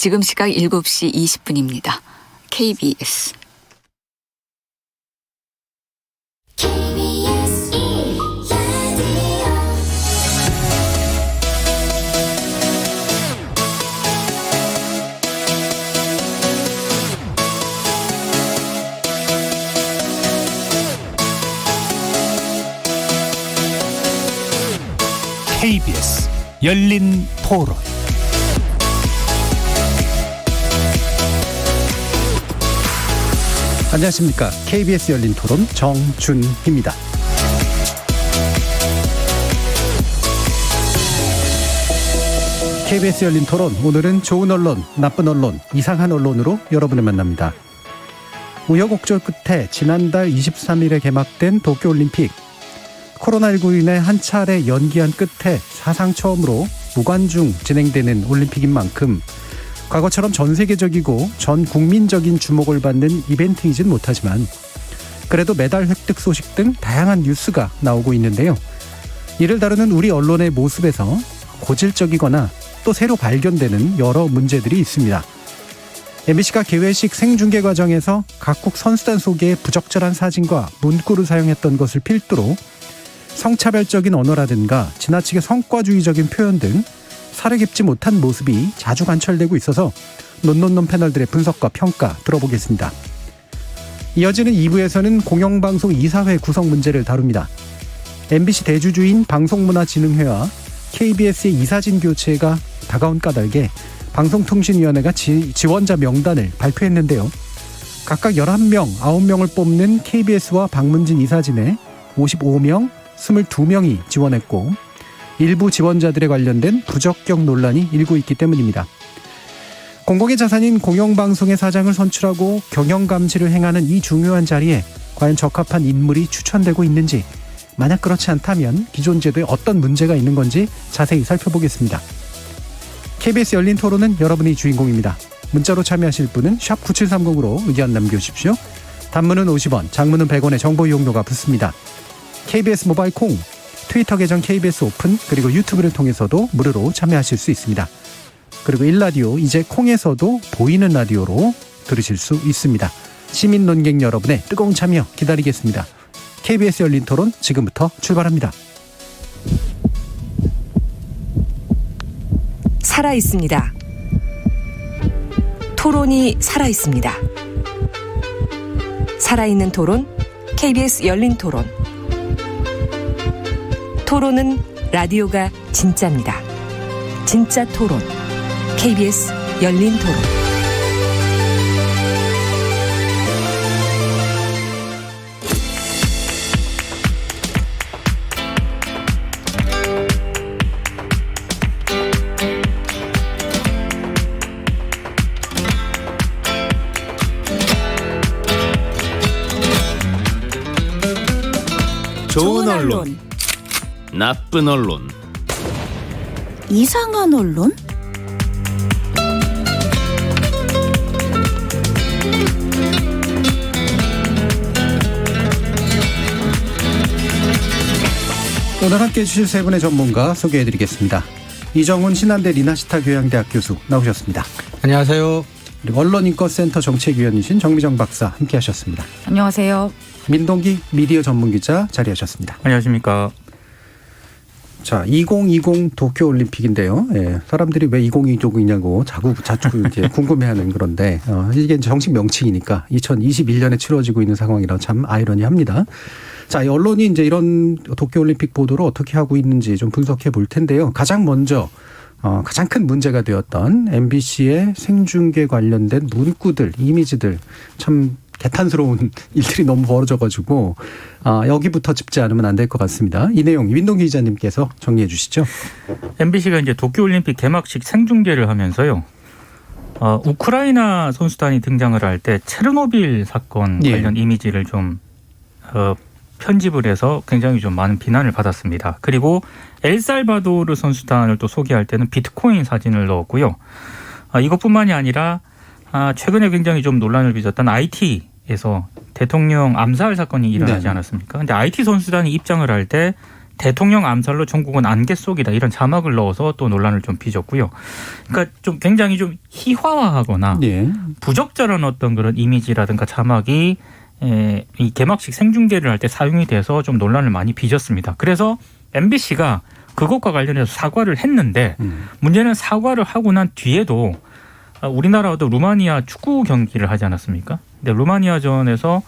지금 시각 7시 20분입니다. KBS. KBS 열린 토론. 안녕하십니까. KBS 열린 토론 정준희입니다. KBS 열린 토론, 오늘은 좋은 언론, 나쁜 언론, 이상한 언론으로 여러분을 만납니다. 우여곡절 끝에 지난달 23일에 개막된 도쿄올림픽. 코로나19로 인해 한 차례 연기한 끝에 사상 처음으로 무관중 진행되는 올림픽인 만큼 과거처럼 전 세계적이고 전 국민적인 주목을 받는 이벤트이진 못하지만 그래도 메달 획득 소식 등 다양한 뉴스가 나오고 있는데요. 이를 다루는 우리 언론의 모습에서 고질적이거나 또 새로 발견되는 여러 문제들이 있습니다. MBC가 개회식 생중계 과정에서 각국 선수단 소개에 부적절한 사진과 문구를 사용했던 것을 필두로 성차별적인 언어라든가 지나치게 성과주의적인 표현 등 살을 깊지 못한 모습이 자주 관철되고 있어서 논논논 패널들의 분석과 평가 들어보겠습니다. 이어지는 2부에서는 공영방송 이사회 구성 문제를 다룹니다. MBC 대주주인 방송문화진흥회와 KBS의 이사진 교체가 다가온 까닭에 방송통신위원회가 지원자 명단을 발표했는데요. 각각 11명, 9명을 뽑는 KBS와 방문진 이사진에 55명, 22명이 지원했고 일부 지원자들에 관련된 부적격 논란이 일고 있기 때문입니다. 공공의 자산인 공영방송의 사장을 선출하고 경영감시를 행하는 이 중요한 자리에 과연 적합한 인물이 추천되고 있는지, 만약 그렇지 않다면 기존 제도에 어떤 문제가 있는 건지 자세히 살펴보겠습니다. KBS 열린 토론은 여러분이 주인공입니다. 문자로 참여하실 분은 샵 9730으로 의견 남겨주십시오. 단문은 50원, 장문은 100원의 정보 이용료가 붙습니다. KBS 모바일 콩, 트위터 계정 KBS 오픈, 그리고 유튜브를 통해서도 무료로 참여하실 수 있습니다. 그리고 일라디오, 이제 콩에서도 보이는 라디오로 들으실 수 있습니다. 시민 논객 여러분의 뜨거운 참여 기다리겠습니다. KBS 열린 토론 지금부터 출발합니다. 살아있습니다. 토론이 살아있습니다. 살아있는 토론, KBS 열린 토론. 토론은 라디오가 진짜입니다. 진짜 토론, KBS 열린 토론. 좋은 언론, 나쁜 언론, 이상한 언론? 오늘 함께해 주실 세 분의 전문가 소개해드리겠습니다. 이정훈 신한대 리나시타 교양대학 교수 나오셨습니다. 안녕하세요. 그리고 언론인권센터 정책위원이신 정미정 박사 함께하셨습니다. 안녕하세요. 민동기 미디어 전문기자 자리하셨습니다. 안녕하십니까. 자, 2020 도쿄올림픽인데요. 예, 사람들이 왜 2020이냐고 자꾸 이제 궁금해하는 그런데 이게 정식 명칭이니까 2021년에 치러지고 있는 상황이라 참 아이러니합니다. 자, 이 언론이 이제 이런 도쿄올림픽 보도를 어떻게 하고 있는지 좀 분석해 볼 텐데요. 가장 먼저 가장 큰 문제가 되었던 MBC의 생중계 관련된 문구들, 이미지들, 참 개탄스러운 일들이 너무 벌어져가지고 여기부터 짚지 않으면 안 될 것 같습니다. 이 내용 민동기 기자님께서 정리해 주시죠. MBC가 이제 도쿄올림픽 개막식 생중계를 하면서요. 우크라이나 선수단이 등장을 할 때 체르노빌 사건 관련 이미지를 좀 편집을 해서 굉장히 좀 많은 비난을 받았습니다. 그리고 엘살바도르 선수단을 또 소개할 때는 비트코인 사진을 넣었고요. 이것뿐만이 아니라 최근에 굉장히 좀 논란을 빚었던 IT에서 대통령 암살 사건이 일어나지 않았습니까? 근데 IT 선수단이 입장을 할 때 대통령 암살로 전국은 안개 속이다 이런 자막을 넣어서 또 논란을 좀 빚었고요. 그러니까 좀 굉장히 좀 희화화하거나 예. 부적절한 어떤 그런 이미지라든가 자막이 이 개막식 생중계를 할 때 사용이 돼서 좀 논란을 많이 빚었습니다. 그래서 MBC가 그것과 관련해서 사과를 했는데 문제는 사과를 하고 난 뒤에도 우리나라도 루마니아 축구 경기를 하지 않았습니까? 근데 루마니아전에서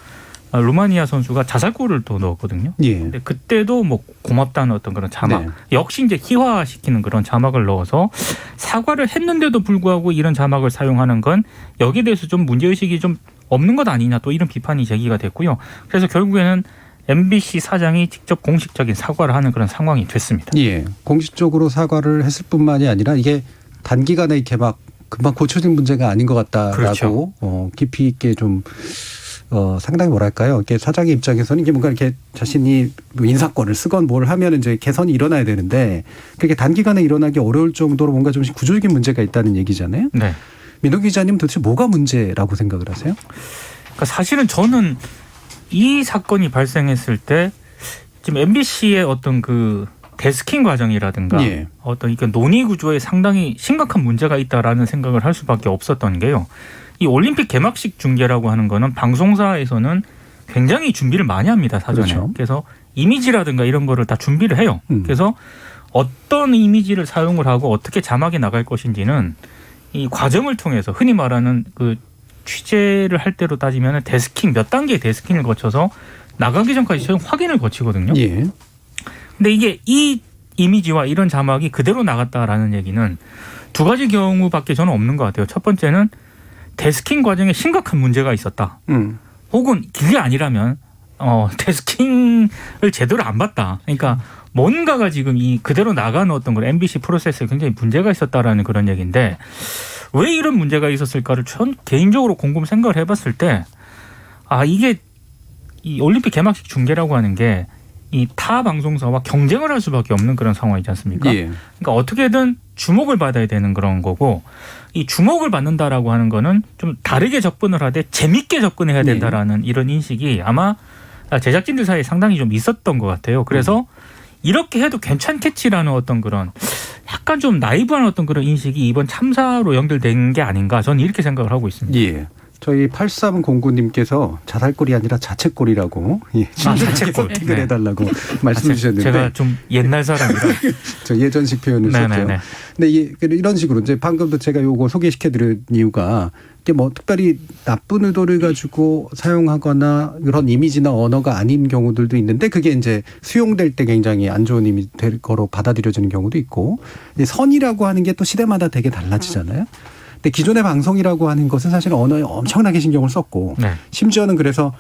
루마니아 선수가 자살골을 또 넣었거든요. 예. 근데 그때도 뭐 고맙다는 어떤 그런 자막 네. 역시 이제 희화시키는 그런 자막을 넣어서 사과를 했는데도 불구하고 이런 자막을 사용하는 건 여기에 대해서 좀 문제의식이 좀 없는 것 아니냐 또 이런 비판이 제기가 됐고요. 그래서 결국에는 MBC 사장이 직접 공식적인 사과를 하는 그런 상황이 됐습니다. 예. 공식적으로 사과를 했을 뿐만이 아니라 이게 단기간에 이렇게 막 금방 고쳐진 문제가 아닌 것 같다라고 그렇죠. 깊이 있게 좀 상당히 뭐랄까요? 이렇게 사장의 입장에서는 이게 뭔가 이렇게 자신이 뭐 인사권을 쓰건 뭘 하면 이제 개선이 일어나야 되는데 그게 단기간에 일어나기 어려울 정도로 뭔가 좀 구조적인 문제가 있다는 얘기잖아요. 네. 민동 기자님 도대체 뭐가 문제라고 생각을 하세요? 그러니까 사실은 저는 이 사건이 발생했을 때 지금 MBC의 어떤 그 데스킹 과정이라든가 예. 어떤 이게 논의 구조에 상당히 심각한 문제가 있다라는 생각을 할 수밖에 없었던 게요. 이 올림픽 개막식 중계라고 하는 거는 방송사에서는 굉장히 준비를 많이 합니다, 사전에. 그렇죠. 그래서 이미지라든가 이런 거를 다 준비를 해요. 그래서 어떤 이미지를 사용을 하고 어떻게 자막이 나갈 것인지는 이 과정을 통해서 흔히 말하는 그 취재를 할 때로 따지면 데스킹 몇 단계의 데스킹을 거쳐서 나가기 전까지 최종 확인을 거치거든요. 예. 근데 이게 이 이미지와 이런 자막이 그대로 나갔다라는 얘기는 두 가지 경우밖에 저는 없는 것 같아요. 첫 번째는 데스킹 과정에 심각한 문제가 있었다. 혹은 그게 아니라면 데스킹을 제대로 안 봤다. 그러니까 뭔가가 지금 이 그대로 나가는 어떤 그런 MBC 프로세스에 굉장히 문제가 있었다라는 그런 얘기인데 왜 이런 문제가 있었을까를 전 개인적으로 곰곰 생각을 해봤을 때 이게 이 올림픽 개막식 중계라고 하는 게 이 타 방송사와 경쟁을 할 수밖에 없는 그런 상황이지 않습니까? 예. 그러니까 어떻게든 주목을 받아야 되는 그런 거고 이 주목을 받는다라고 하는 거는 좀 다르게 접근을 하되 재밌게 접근해야 된다라는 이런 인식이 아마 제작진들 사이에 상당히 좀 있었던 것 같아요. 그래서 이렇게 해도 괜찮겠지라는 어떤 그런 약간 좀 나이브한 어떤 그런 인식이 이번 참사로 연결된 게 아닌가 저는 이렇게 생각을 하고 있습니다. 예. 저희 8309님께서 자살골이 아니라 자책골이라고 자책골. 픽을 네. 해달라고 말씀 주셨는데 제가 좀 옛날 사람이라 저 예전식 표현을 썼죠. 네네네. 근데 이런 식으로 이제 방금도 제가 요거 소개시켜드린 이유가 이게 뭐 특별히 나쁜 의도를 가지고 사용하거나 그런 이미지나 언어가 아닌 경우들도 있는데 그게 이제 수용될 때 굉장히 안 좋은 이미지 될 거로 받아들여지는 경우도 있고 선이라고 하는 게 또 시대마다 되게 달라지잖아요. 근데 기존의 방송이라고 하는 것은 사실 언어에 엄청나게 신경을 썼고 네. 심지어는 그래서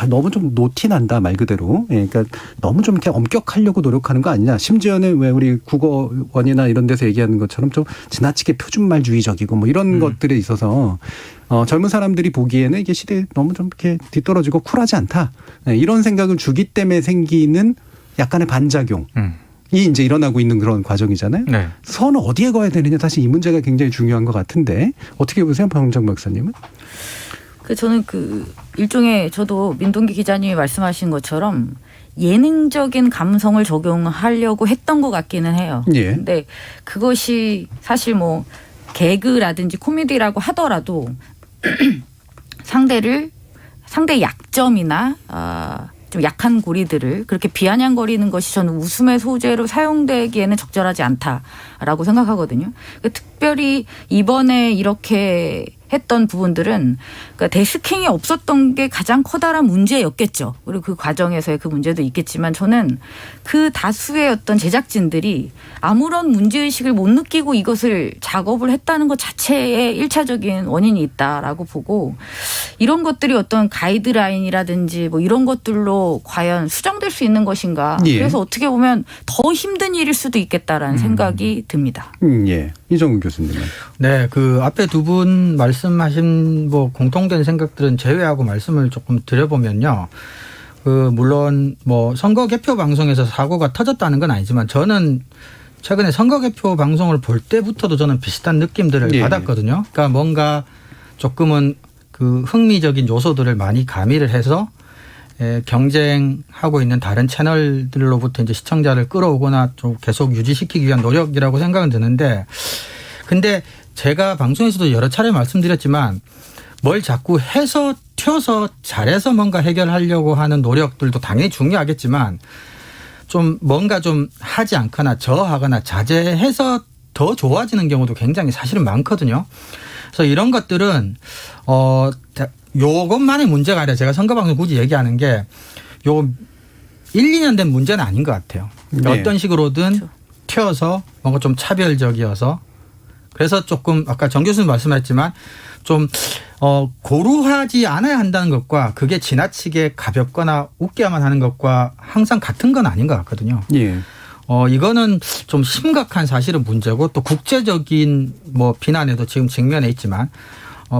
너무 좀 노티난다 말 그대로. 예, 그러니까 너무 좀 이렇게 엄격하려고 노력하는 거 아니냐. 심지어는 왜 우리 국어원이나 이런 데서 얘기하는 것처럼 좀 지나치게 표준말주의적이고 뭐 이런 것들에 있어서 젊은 사람들이 보기에는 이게 시대에 너무 좀 이렇게 뒤떨어지고 쿨하지 않다. 예, 이런 생각을 주기 때문에 생기는 약간의 반작용. 이 이제 일어나고 있는 그런 과정이잖아요. 네. 선은 어디에 거야 되느냐. 사실 이 문제가 굉장히 중요한 것 같은데 어떻게 보세요, 박영정 박사님은? 저는 일종의 저도 민동기 기자님이 말씀하신 것처럼 예능적인 감성을 적용하려고 했던 것 같기는 해요. 예. 근데 그것이 사실 뭐 개그라든지 코미디라고 하더라도 상대의 약점이나 좀 약한 고리들을 그렇게 비아냥거리는 것이 저는 웃음의 소재로 사용되기에는 적절하지 않다라고 생각하거든요. 특별히 이번에 이렇게 했던 부분들은 그러니까 데스킹이 없었던 게 가장 커다란 문제였겠죠. 그리고 그 과정에서의 그 문제도 있겠지만 저는 그 다수의 어떤 제작진들이 아무런 문제의식을 못 느끼고 이것을 작업을 했다는 것 자체에 1차적인 원인이 있다라고 보고 이런 것들이 어떤 가이드라인이라든지 뭐 이런 것들로 과연 수정될 수 있는 것인가. 예. 그래서 어떻게 보면 더 힘든 일일 수도 있겠다라는 생각이 듭니다. 예. 이정훈 교수님은. 네, 앞에 두 분 말씀하신 뭐 공통된 생각들은 제외하고 말씀을 조금 드려보면요. 물론 뭐 선거 개표 방송에서 사고가 터졌다는 건 아니지만 저는 최근에 선거 개표 방송을 볼 때부터도 저는 비슷한 느낌들을 받았거든요. 그러니까 뭔가 조금은 흥미적인 요소들을 많이 가미를 해서 경쟁하고 있는 다른 채널들로부터 이제 시청자를 끌어오거나 좀 계속 유지시키기 위한 노력이라고 생각은 드는데, 근데 제가 방송에서도 여러 차례 말씀드렸지만 뭘 자꾸 해서 튀어서 잘해서 뭔가 해결하려고 하는 노력들도 당연히 중요하겠지만 좀 뭔가 좀 하지 않거나 저하거나 자제해서 더 좋아지는 경우도 굉장히 사실은 많거든요. 그래서 이런 것들은 요것만의 문제가 아니라 제가 선거방송 굳이 얘기하는 게 요 1, 2년 된 문제는 아닌 것 같아요. 그러니까 네. 어떤 식으로든 튀어서 뭔가 좀 차별적이어서, 그래서 조금 아까 정 교수님 말씀하셨지만 좀 고루하지 않아야 한다는 것과 그게 지나치게 가볍거나 웃겨야만 하는 것과 항상 같은 건 아닌 것 같거든요. 예. 이거는 좀 심각한 사실은 문제고, 또 국제적인 뭐 비난에도 지금 직면해 있지만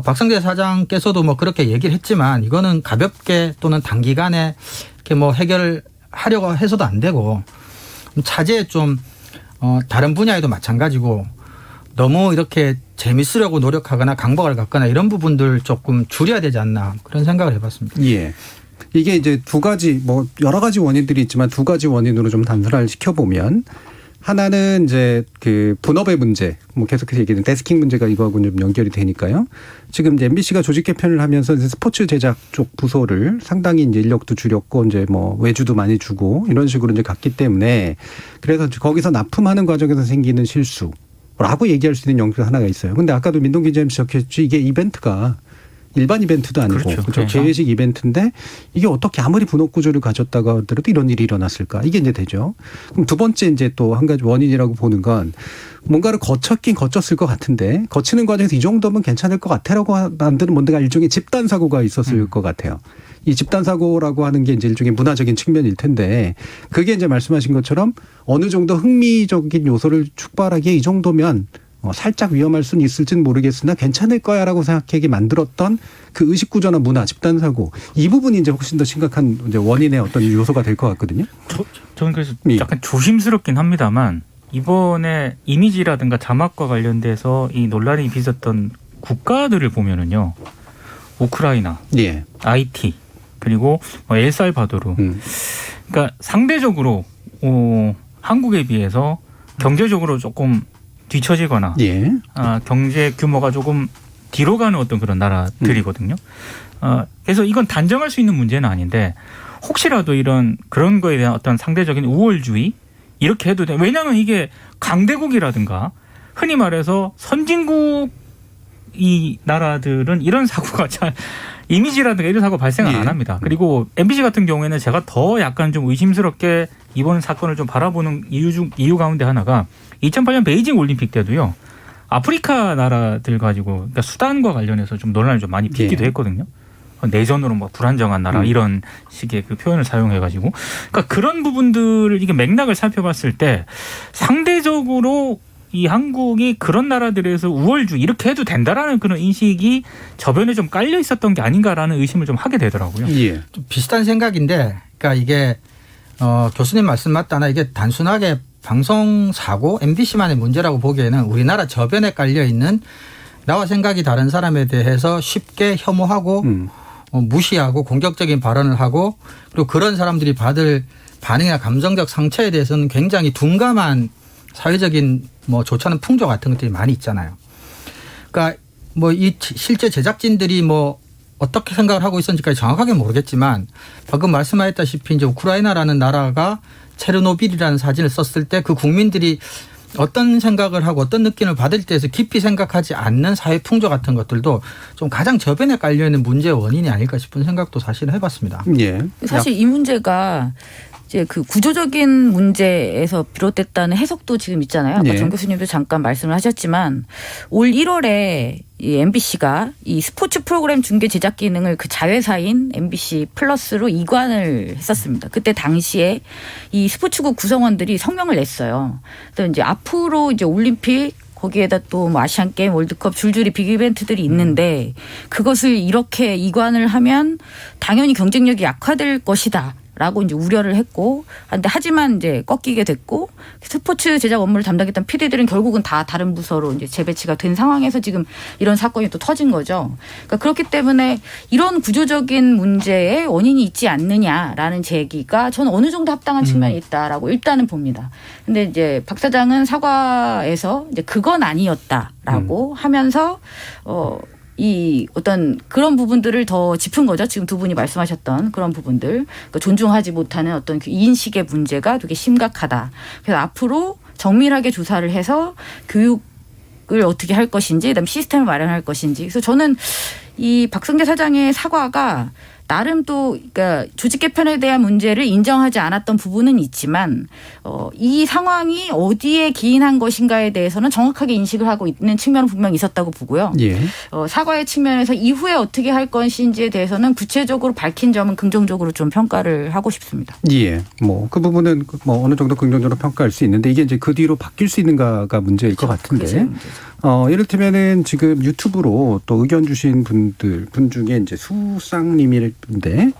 박성재 사장께서도 뭐 그렇게 얘기를 했지만 이거는 가볍게 또는 단기간에 이렇게 뭐 해결하려고 해서도 안 되고, 차제에 좀 다른 분야에도 마찬가지고 너무 이렇게 재밌으려고 노력하거나 강박을 갖거나 이런 부분들 조금 줄여야 되지 않나, 그런 생각을 해봤습니다. 예. 이게 이제 두 가지 뭐 여러 가지 원인들이 있지만 두 가지 원인으로 좀 단순화를 시켜보면, 하나는 이제 그 분업의 문제, 뭐 계속해서 얘기하는 데스킹 문제가 이거하고 좀 연결이 되니까요. 지금 이제 MBC가 조직 개편을 하면서 이제 스포츠 제작 쪽 부서를 상당히 이제 인력도 줄였고 이제 뭐 외주도 많이 주고 이런 식으로 이제 갔기 때문에, 그래서 거기서 납품하는 과정에서 생기는 실수라고 얘기할 수 있는 영역이 하나가 있어요. 근데 아까도 민동 기자님 지적했지, 이게 이벤트가 일반 이벤트도 아니고 그렇죠. 재회식 이벤트인데 이게 어떻게 아무리 분업 구조를 가졌다가 하더라도 이런 일이 일어났을까? 이게 이제 되죠. 그럼 두 번째 이제 또 한 가지 원인이라고 보는 건, 뭔가를 거쳤긴 거쳤을 것 같은데 거치는 과정에서 이 정도면 괜찮을 것 같아라고 만드는 뭔가 일종의 집단 사고가 있었을 것 같아요. 이 집단 사고라고 하는 게 이제 일종의 문화적인 측면일 텐데, 그게 이제 말씀하신 것처럼 어느 정도 흥미적인 요소를 축발하기에 이 정도면 살짝 위험할 수는 있을지는 모르겠으나 괜찮을 거야라고 생각하게 만들었던 그 의식구조나 문화, 집단사고, 이 부분이 이제 훨씬 더 심각한 이제 원인의 어떤 요소가 될 것 같거든요. 저는 그래서 약간 조심스럽긴 합니다만, 이번에 이미지라든가 자막과 관련돼서 이 논란이 빚었던 국가들을 보면은요, 우크라이나, 예. IT, 그리고 엘살바도르. 그러니까 상대적으로 한국에 비해서 경제적으로 조금 뒤처지거나 예. 경제 규모가 조금 뒤로 가는 어떤 그런 나라들이거든요. 그래서 이건 단정할 수 있는 문제는 아닌데, 혹시라도 그런 거에 대한 어떤 상대적인 우월주의 이렇게 해도 돼. 왜냐하면 이게 강대국이라든가 흔히 말해서 선진국 이 나라들은 이런 사고가 잘 이미지라든가 이런 사고 발생을 안 합니다. 그리고 MBC 같은 경우에는 제가 더 약간 좀 의심스럽게 이번 사건을 좀 바라보는 이유 가운데 하나가 2008년 베이징 올림픽 때도요, 아프리카 나라들 가지고, 그러니까 수단과 관련해서 좀 논란을 좀 많이 빚기도 했거든요. 내전으로 뭐 불안정한 나라 이런 식의 그 표현을 사용해가지고, 그러니까 그런 부분들을 이게 맥락을 살펴봤을 때 상대적으로 이 한국이 그런 나라들에서 우월주의 이렇게 해도 된다라는 그런 인식이 저변에 좀 깔려 있었던 게 아닌가라는 의심을 좀 하게 되더라고요. 예. 좀 비슷한 생각인데, 그러니까 이게 교수님 말씀 맞다나 이게 단순하게 방송 사고 MBC만의 문제라고 보기에는 우리나라 저변에 깔려 있는 나와 생각이 다른 사람에 대해서 쉽게 혐오하고 무시하고 공격적인 발언을 하고, 그리고 그런 사람들이 받을 반응이나 감정적 상처에 대해서는 굉장히 둔감한 사회적인 뭐 좋지 않은 풍조 같은 것들이 많이 있잖아요. 그러니까 뭐 이 실제 제작진들이 뭐 어떻게 생각을 하고 있었는지까지 정확하게 모르겠지만, 방금 말씀하셨다시피 이제 우크라이나라는 나라가 체르노빌이라는 사진을 썼을 때 그 국민들이 어떤 생각을 하고 어떤 느낌을 받을 때에서 깊이 생각하지 않는 사회 풍조 같은 것들도 좀 가장 저변에 깔려있는 문제의 원인이 아닐까 싶은 생각도 사실 해봤습니다. 예. 사실 이 문제가 이제 그 구조적인 문제에서 비롯됐다는 해석도 지금 있잖아요. 아까 네. 정 교수님도 잠깐 말씀을 하셨지만, 올 1월에 이 MBC가 이 스포츠 프로그램 중계 제작 기능을 그 자회사인 MBC 플러스로 이관을 했었습니다. 그때 당시에 이 스포츠국 구성원들이 성명을 냈어요. 그래서 이제 앞으로 이제 올림픽 거기에다 또 뭐 아시안 게임, 월드컵 줄줄이 빅 이벤트들이 있는데 그것을 이렇게 이관을 하면 당연히 경쟁력이 약화될 것이다. 라고 이제 우려를 했고, 근데 하지만 이제 꺾이게 됐고, 스포츠 제작 업무를 담당했던 PD들은 결국은 다 다른 부서로 이제 재배치가 된 상황에서 지금 이런 사건이 또 터진 거죠. 그러니까 그렇기 때문에 이런 구조적인 문제에 원인이 있지 않느냐라는 제기가 저는 어느 정도 합당한 측면이 있다라고 일단은 봅니다. 근데 이제 박 사장은 사과에서 이제 그건 아니었다라고 하면서 이 어떤 그런 부분들을 더 짚은 거죠. 지금 두 분이 말씀하셨던 그런 부분들. 그러니까 존중하지 못하는 어떤 그 인식의 문제가 되게 심각하다. 그래서 앞으로 정밀하게 조사를 해서 교육을 어떻게 할 것인지, 그다음에 시스템을 마련할 것인지. 그래서 저는 이 박성재 사장의 사과가 나름 또 그러니까 조직 개편에 대한 문제를 인정하지 않았던 부분은 있지만 이 상황이 어디에 기인한 것인가에 대해서는 정확하게 인식을 하고 있는 측면은 분명히 있었다고 보고요. 예. 사과의 측면에서 이후에 어떻게 할 것인지에 대해서는 구체적으로 밝힌 점은 긍정적으로 좀 평가를 하고 싶습니다. 예. 뭐 그 부분은 뭐 어느 정도 긍정적으로 평가할 수 있는데 이게 이제 그 뒤로 바뀔 수 있는가가 문제일 것 같은데. 이를테면은 지금 유튜브로 또 의견 주신 분 중에 이제 수상님인데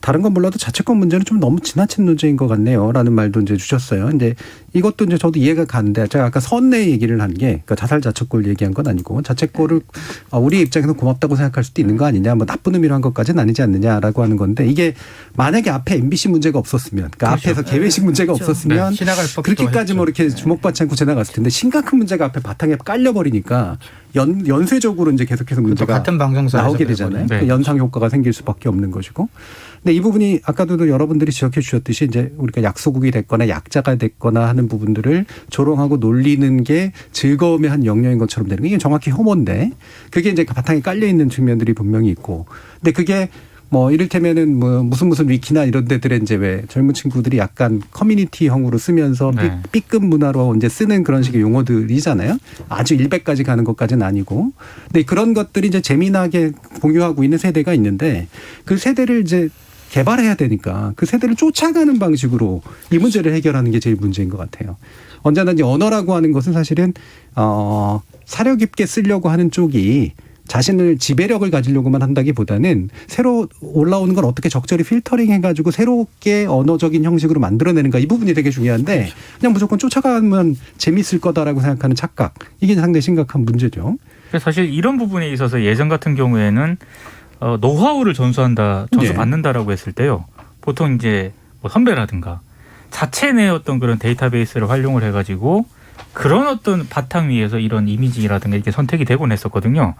다른 건 몰라도 자체권 문제는 좀 너무 지나친 논쟁인 것 같네요라는 말도 이제 주셨어요. 근데 이것도 이제 저도 이해가 가는데 제가 아까 선내 얘기를 한 게 그러니까 자살 자책골 얘기한 건 아니고 자책골을 우리 입장에서 고맙다고 생각할 수도 있는 거 아니냐, 뭐 나쁜 의미로 한 것까지는 아니지 않느냐라고 하는 건데 이게 만약에 앞에 MBC 문제가 없었으면, 그러니까 그렇죠. 앞에서 개회식 문제가 없었으면 그렇게까지 뭐 이렇게 주목받지 않고 지나갔을 텐데 심각한 문제가 앞에 바탕에 깔려버리니까 연쇄적으로 이제 계속해서 문제가 같은 방송사에서 나오게 되잖아요. 네. 연상 효과가 생길 수밖에 없는 것이고. 근데 이 부분이 아까도 여러분들이 지적해 주셨듯이 이제 우리가 약소국이 됐거나 약자가 됐거나 하는 부분들을 조롱하고 놀리는 게 즐거움의 한 영역인 것처럼 되는 게 이게 정확히 혐오인데 그게 이제 바탕에 깔려 있는 측면들이 분명히 있고. 근데 그게 뭐 이를테면은 뭐 무슨 위키나 이런 데들에 이제 왜 젊은 친구들이 약간 커뮤니티형으로 쓰면서 네. B급 문화로 이제 쓰는 그런 식의 용어들이잖아요. 아주 일배까지 가는 것까지는 아니고. 근데 그런 것들이 이제 재미나게 공유하고 있는 세대가 있는데 그 세대를 이제 개발해야 되니까 그 세대를 쫓아가는 방식으로 이 문제를 해결하는 게 제일 문제인 것 같아요. 언제나 이제 언어라고 하는 것은 사실은 사려 깊게 쓰려고 하는 쪽이 자신을 지배력을 가지려고만 한다기보다는 새로 올라오는 걸 어떻게 적절히 필터링 해가지고 새롭게 언어적인 형식으로 만들어내는가, 이 부분이 되게 중요한데 그냥 무조건 쫓아가면 재밌을 거다라고 생각하는 착각, 이게 상당히 심각한 문제죠. 사실 이런 부분에 있어서 예전 같은 경우에는 노하우를 전수 받는다라고 했을 때요. 보통 이제 뭐 선배라든가 자체 내 어떤 그런 데이터베이스를 활용을 해가지고 그런 어떤 바탕 위에서 이런 이미지라든가 이렇게 선택이 되곤 했었거든요.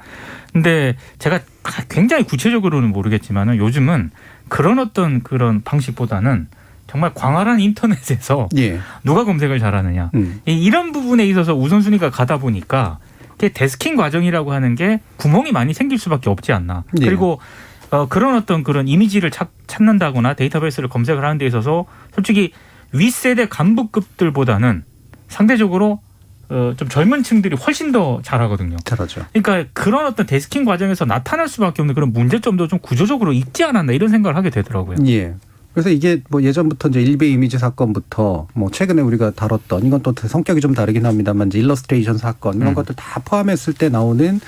근데 제가 굉장히 구체적으로는 모르겠지만은 요즘은 그런 어떤 그런 방식보다는 정말 광활한 인터넷에서 예. 누가 검색을 잘하느냐. 이런 부분에 있어서 우선순위가 가다 보니까 데스킹 과정이라고 하는 게 구멍이 많이 생길 수밖에 없지 않나. 예. 그리고 그런 어떤 그런 이미지를 찾는다거나 데이터베이스를 검색을 하는 데 있어서 솔직히 윗세대 간부급들보다는 상대적으로 좀 젊은 층들이 훨씬 더 잘하거든요. 잘하죠. 그러니까 그런 어떤 데스킹 과정에서 나타날 수밖에 없는 그런 문제점도 좀 구조적으로 있지 않았나 이런 생각을 하게 되더라고요. 예. 그래서 이게 뭐 예전부터 이제 일베 이미지 사건부터 뭐 최근에 우리가 다뤘던, 이건 또 성격이 좀 다르긴 합니다만 이제 일러스트레이션 사건 이런 것들 다 포함했을 때 나오는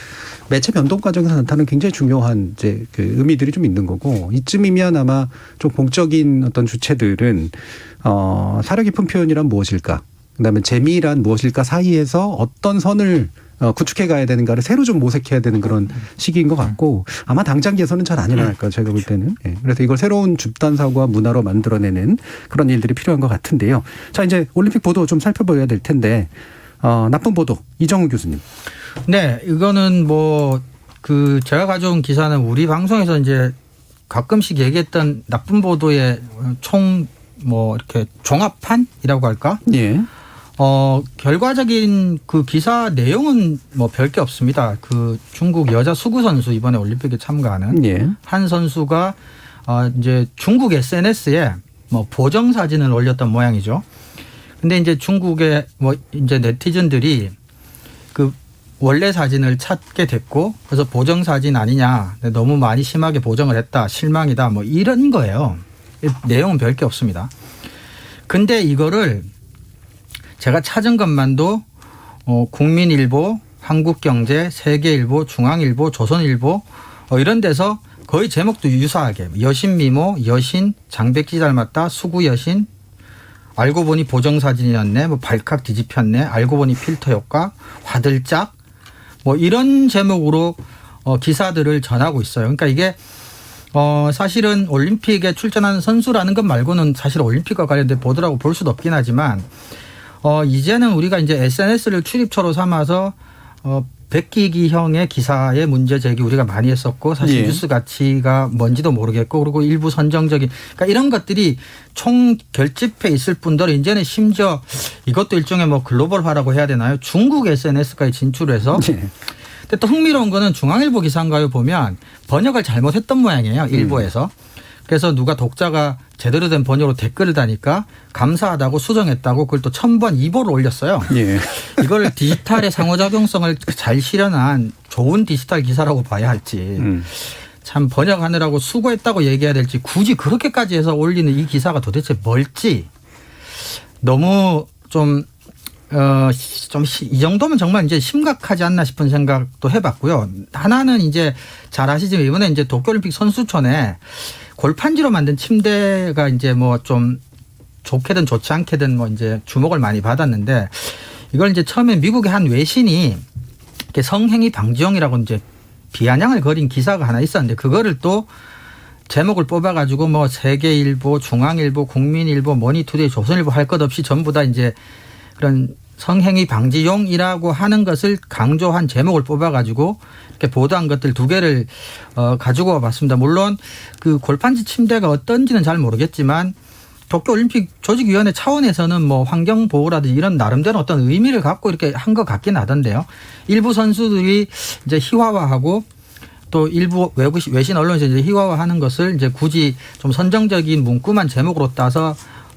매체 변동 과정에서 나타나는 굉장히 중요한 이제 그 의미들이 좀 있는 거고, 이쯤이면 아마 좀 공적인 어떤 주체들은 사려 깊은 표현이란 무엇일까, 그다음에 재미란 무엇일까 사이에서 어떤 선을 구축해 가야 되는가를 새로 좀 모색해야 되는 그런 시기인 것 같고, 아마 당장 개선은 잘 안 일어날 거예요, 제가 볼 때는. 예. 그래서 이걸 새로운 집단 사고와 문화로 만들어내는 그런 일들이 필요한 것 같은데요. 자, 이제 올림픽 보도 좀 살펴봐야 될 텐데, 나쁜 보도, 이정우 교수님. 네, 이거는 뭐 제가 가져온 기사는 우리 방송에서 이제 가끔씩 얘기했던 나쁜 보도의 이렇게 종합판이라고 할까? 예. 결과적인 그 기사 내용은 뭐 별게 없습니다. 그 중국 여자 수구 선수 이번에 올림픽에 참가하는 예. 한 선수가 이제 중국 SNS에 뭐 보정 사진을 올렸던 모양이죠. 근데 이제 중국의 뭐 이제 네티즌들이 그 원래 사진을 찾게 됐고, 그래서 보정 사진 아니냐, 너무 많이 심하게 보정을 했다, 실망이다, 뭐 이런 거예요. 내용은 별게 없습니다. 근데 이거를 제가 찾은 것만도 국민일보, 한국경제, 세계일보, 중앙일보, 조선일보 이런 데서 거의 제목도 유사하게 여신미모, 여신, 장백지 닮았다, 수구 여신, 알고 보니 보정사진이었네, 뭐 발칵 뒤집혔네, 알고 보니 필터 효과, 화들짝, 뭐 이런 제목으로 기사들을 전하고 있어요. 그러니까 이게 사실은 올림픽에 출전하는 선수라는 것 말고는 사실 올림픽과 관련된 보도라고 볼 수도 없긴 하지만 이제는 우리가 이제 SNS를 출입처로 삼아서 백기기형의 기사의 문제 제기 우리가 많이 했었고 사실 뉴스 가치가 뭔지도 모르겠고 그리고 일부 선정적인 그러니까 이런 것들이 총 결집해 있을 뿐더러 이제는 심지어 이것도 일종의 뭐 글로벌화라고 해야 되나요? 중국 SNS까지 진출해서 근데 또 흥미로운 거는 중앙일보 기사인가요 보면 번역을 잘못했던 모양이에요. 일부에서. 그래서 누가 독자가 제대로 된 번역으로 댓글을 다니까 감사하다고 수정했다고 그걸 또 1000번 2보를 올렸어요. 예. 이걸 디지털의 상호작용성을 잘 실현한 좋은 디지털 기사라고 봐야 할지 참 번역하느라고 수고했다고 얘기해야 될지 굳이 그렇게까지 해서 올리는 이 기사가 도대체 뭘지 너무 이 정도면 정말 이제 심각하지 않나 싶은 생각도 해봤고요. 하나는 이제 잘 아시지만 이번에 이제 도쿄올림픽 선수촌에 골판지로 만든 침대가 이제 뭐 좀 좋게든 좋지 않게든 뭐 이제 주목을 많이 받았는데 이걸 이제 처음에 미국의 한 외신이 이렇게 성행위 방지용이라고 이제 비아냥을 거린 기사가 하나 있었는데 그거를 또 제목을 뽑아가지고 뭐 세계일보, 중앙일보, 국민일보, 머니투데이, 조선일보 할 것 없이 전부 다 이제 그런 성행위 방지용이라고 하는 것을 강조한 제목을 뽑아가지고 이렇게 보도한 것들 2개를 가지고 와봤습니다. 물론 그 골판지 침대가 어떤지는 잘 모르겠지만 도쿄올림픽 조직위원회 차원에서는 뭐 환경보호라든지 이런 나름대로 어떤 의미를 갖고 이렇게 한 것 같긴 하던데요. 일부 선수들이 이제 희화화하고 또 일부 외신 언론에서 이제 희화화하는 것을 이제 굳이 좀 선정적인 문구만 제목으로 따서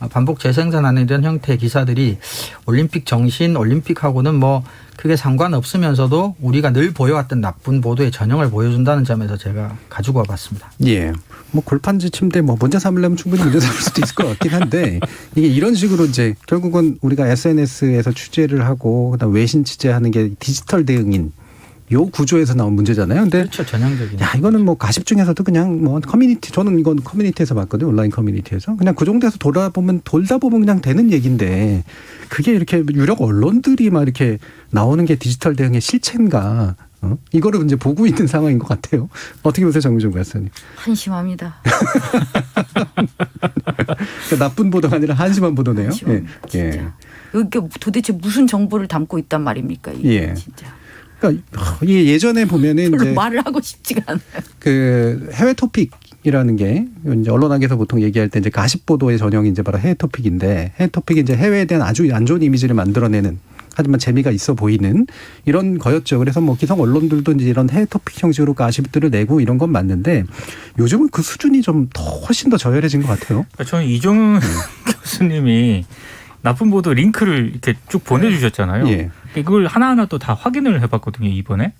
반복 재생산하는 이런 형태의 기사들이 올림픽 정신, 올림픽하고는 뭐 크게 상관없으면서도 우리가 늘 보여왔던 나쁜 보도의 전형을 보여준다는 점에서 제가 가지고 와봤습니다. 예. 뭐 골판지 침대 뭐 문제 삼으려면 충분히 문제 삼을 수도 있을 것 같긴 한데 이게 이런 식으로 이제 결국은 우리가 SNS에서 취재를 하고 그다음 외신 취재하는 게 디지털 대응인 요 구조에서 나온 문제잖아요. 근데 그렇죠. 전형적인. 야, 이거는 뭐 가십 중에서도 그냥 뭐 커뮤니티 저는 이건 커뮤니티에서 봤거든요. 온라인 커뮤니티에서. 그냥 그 정도에서 돌다 보면 그냥 되는 얘기인데 그게 이렇게 유력 언론들이 막 이렇게 나오는 게 디지털 대응의 실체인가? 이거를 이제 보고 있는 상황인 것 같아요. 어떻게 보세요, 정미정 박사님? 한심합니다. 그러니까 나쁜 보도가 아니라 한심한 보도네요. 한심합니다. 예. 진짜. 이게 도대체 무슨 정보를 담고 있단 말입니까? 이게 예. 진짜. 그러니까 이게 예전에 보면은 별로 이제 말을 하고 싶지가 않아요. 그 해외 토픽이라는 게 이제 언론학에서 보통 얘기할 때 이제 가십 보도의 전형이 이제 바로 해외 토픽인데 해외 토픽이 이제 해외에 대한 아주 안 좋은 이미지를 만들어내는 하지만 재미가 있어 보이는 이런 거였죠. 그래서 뭐 기성 언론들도 이제 이런 해외 토픽 형식으로 가십들을 내고 이런 건 맞는데 요즘은 그 수준이 좀 훨씬 더 저열해진 것 같아요. 저는 이종훈 교수님이 나쁜 보도 링크를 이렇게 쭉 보내주셨잖아요. 예. 이걸 하나하나 또 다 확인을 해봤거든요, 이번에.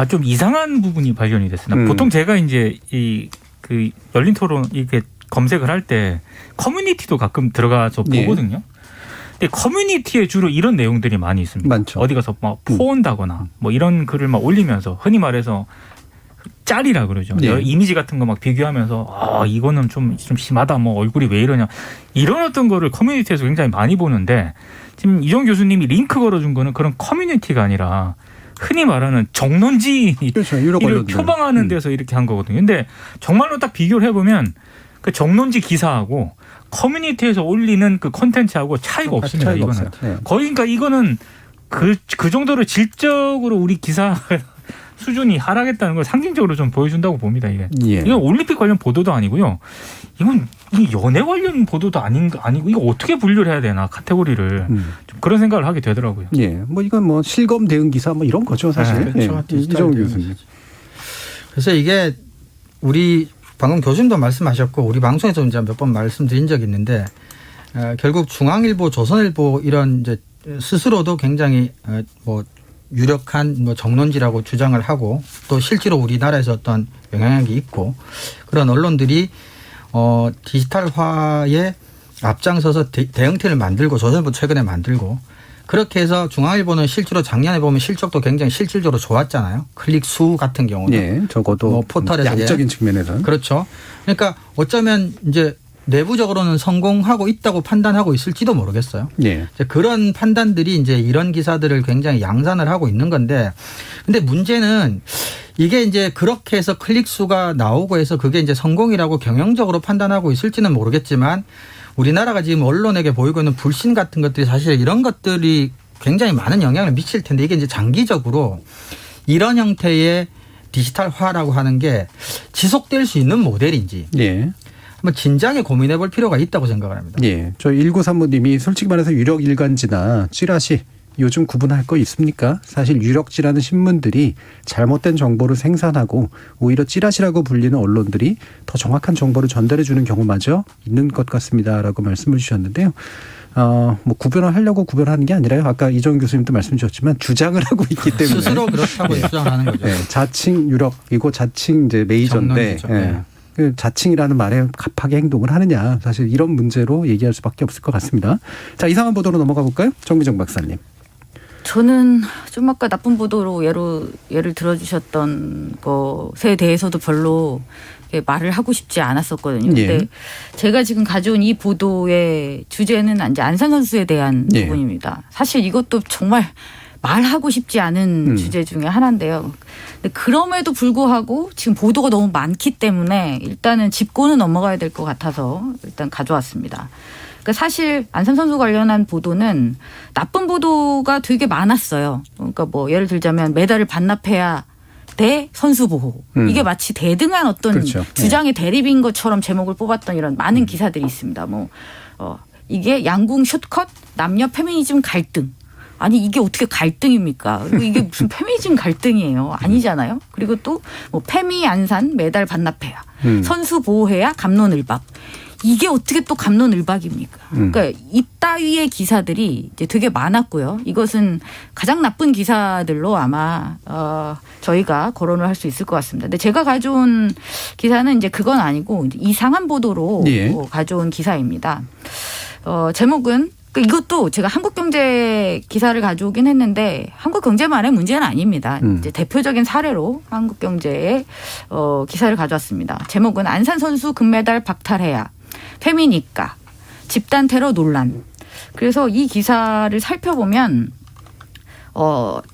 좀 이상한 부분이 발견이 됐습니다. 보통 제가 이제 그 열린 토론 이렇게 검색을 할 때 커뮤니티도 가끔 들어가서 보거든요. 근데 커뮤니티에 주로 이런 내용들이 많이 있습니다. 많죠. 어디 가서 막 포온다거나 뭐 이런 글을 막 올리면서 흔히 말해서 짤이라 그러죠. 네. 이미지 같은 거 막 비교하면서 이거는 좀 심하다. 뭐 얼굴이 왜 이러냐. 이런 어떤 거를 커뮤니티에서 굉장히 많이 보는데 지금 이종 교수님이 링크 걸어준 거는 그런 커뮤니티가 아니라 흔히 말하는 정론지를 그렇죠. 유럽 언론들. 표방하는 데서 이렇게 한 거거든요. 근데 정말로 딱 비교를 해보면 그 정론지 기사하고 커뮤니티에서 올리는 그 콘텐츠하고 차이가 없습니다. 차이가 이거는. 없어요. 네. 거의 그러니까 이거는 그 정도로 질적으로 우리 기사 수준이 하락했다는 걸 상징적으로 좀 보여준다고 봅니다. 이게. 예. 이건 올림픽 관련 보도도 아니고요. 이건 연예 관련 보도도 아니고 이거 어떻게 분류를 해야 되나 카테고리를 좀 그런 생각을 하게 되더라고요. 예. 뭐 이건 뭐 실검 대응 기사 뭐 이런 거죠, 사실. 네, 그렇죠. 예. 이종훈 교수님. 그래서 이게 우리 방금 교수님도 말씀하셨고 우리 방송에서 이제 몇 번 말씀드린 적이 있는데 결국 중앙일보, 조선일보 이런 이제 스스로도 굉장히 뭐 유력한 뭐 정론지라고 주장을 하고 또 실제로 우리나라에서 어떤 영향력이 있고 그런 언론들이 디지털화에 앞장서서 대응태를 만들고 조선일보 최근에 만들고 그렇게 해서 중앙일보는 실제로 작년에 보면 실적도 굉장히 실질적으로 좋았잖아요. 클릭 수 같은 경우는. 예, 적어도 뭐 포털에서 양적인 측면에서는. 그렇죠. 그러니까 어쩌면 이제 내부적으로는 성공하고 있다고 판단하고 있을지도 모르겠어요. 예. 이제 그런 판단들이 이제 이런 기사들을 굉장히 양산을 하고 있는 건데, 근데 문제는 이게 이제 그렇게 해서 클릭 수가 나오고 해서 그게 이제 성공이라고 경영적으로 판단하고 있을지는 모르겠지만, 우리나라가 지금 언론에게 보이고 있는 불신 같은 것들이 사실 이런 것들이 굉장히 많은 영향을 미칠 텐데, 이게 이제 장기적으로 이런 형태의 디지털화라고 하는 게 지속될 수 있는 모델인지 예. 한번 진작에 고민해 볼 필요가 있다고 생각을 합니다. 예. 저 1935님이 솔직히 말해서 유력 일간지나 찌라시 요즘 구분할 거 있습니까? 사실 유력지라는 신문들이 잘못된 정보를 생산하고 오히려 찌라시라고 불리는 언론들이 더 정확한 정보를 전달해 주는 경우마저 있는 것 같습니다라고 말씀을 주셨는데요. 뭐 구별을 하려고 구별하는 게 아니라요. 아까 이정훈 교수님도 말씀 주셨지만 주장을 하고 있기 때문에 스스로 그렇다고 예. 주장하는 거죠. 예. 자칭 유력이고 자칭 이제 메이저인데 정론이죠. 예. 그 자칭이라는 말에 갑하게 행동을 하느냐. 사실 이런 문제로 얘기할 수밖에 없을 것 같습니다. 자, 이상한 보도로 넘어가 볼까요? 정미정 박사님. 저는 좀 아까 나쁜 보도로 예를 들어주셨던 것에 대해서도 별로 말을 하고 싶지 않았었거든요. 예. 근데 제가 지금 가져온 이 보도의 주제는 이제 안산 선수에 대한 예. 부분입니다. 사실 이것도 정말 말하고 싶지 않은 주제 중에 하나인데요. 근데 그럼에도 불구하고 지금 보도가 너무 많기 때문에 일단은 짚고는 넘어가야 될 것 같아서 일단 가져왔습니다. 그러니까 사실 안산 선수 관련한 보도는 나쁜 보도가 되게 많았어요. 그러니까 뭐 예를 들자면 메달을 반납해야 돼 선수 보호. 이게 마치 대등한 어떤 그렇죠. 주장의 대립인 것처럼 제목을 뽑았던 이런 많은 기사들이 있습니다. 뭐 이게 양궁 숏컷 남녀 페미니즘 갈등. 아니 이게 어떻게 갈등입니까? 그리고 이게 무슨 페미니즘 갈등이에요? 아니잖아요. 그리고 또 뭐 페미 안산 메달 반납해야 선수 보호해야 갑론을박. 이게 어떻게 또 갑론을박입니까? 그러니까 이따위의 기사들이 이제 되게 많았고요. 이것은 가장 나쁜 기사들로 아마 저희가 거론을 할 수 있을 것 같습니다. 근데 제가 가져온 기사는 이제 그건 아니고 이제 이상한 보도로 예. 가져온 기사입니다. 제목은 이것도 제가 한국경제 기사를 가져오긴 했는데 한국경제만의 문제는 아닙니다. 이제 대표적인 사례로 한국경제의 기사를 가져왔습니다. 제목은 안산 선수 금메달 박탈해야 페미니까 집단 테러 논란. 그래서 이 기사를 살펴보면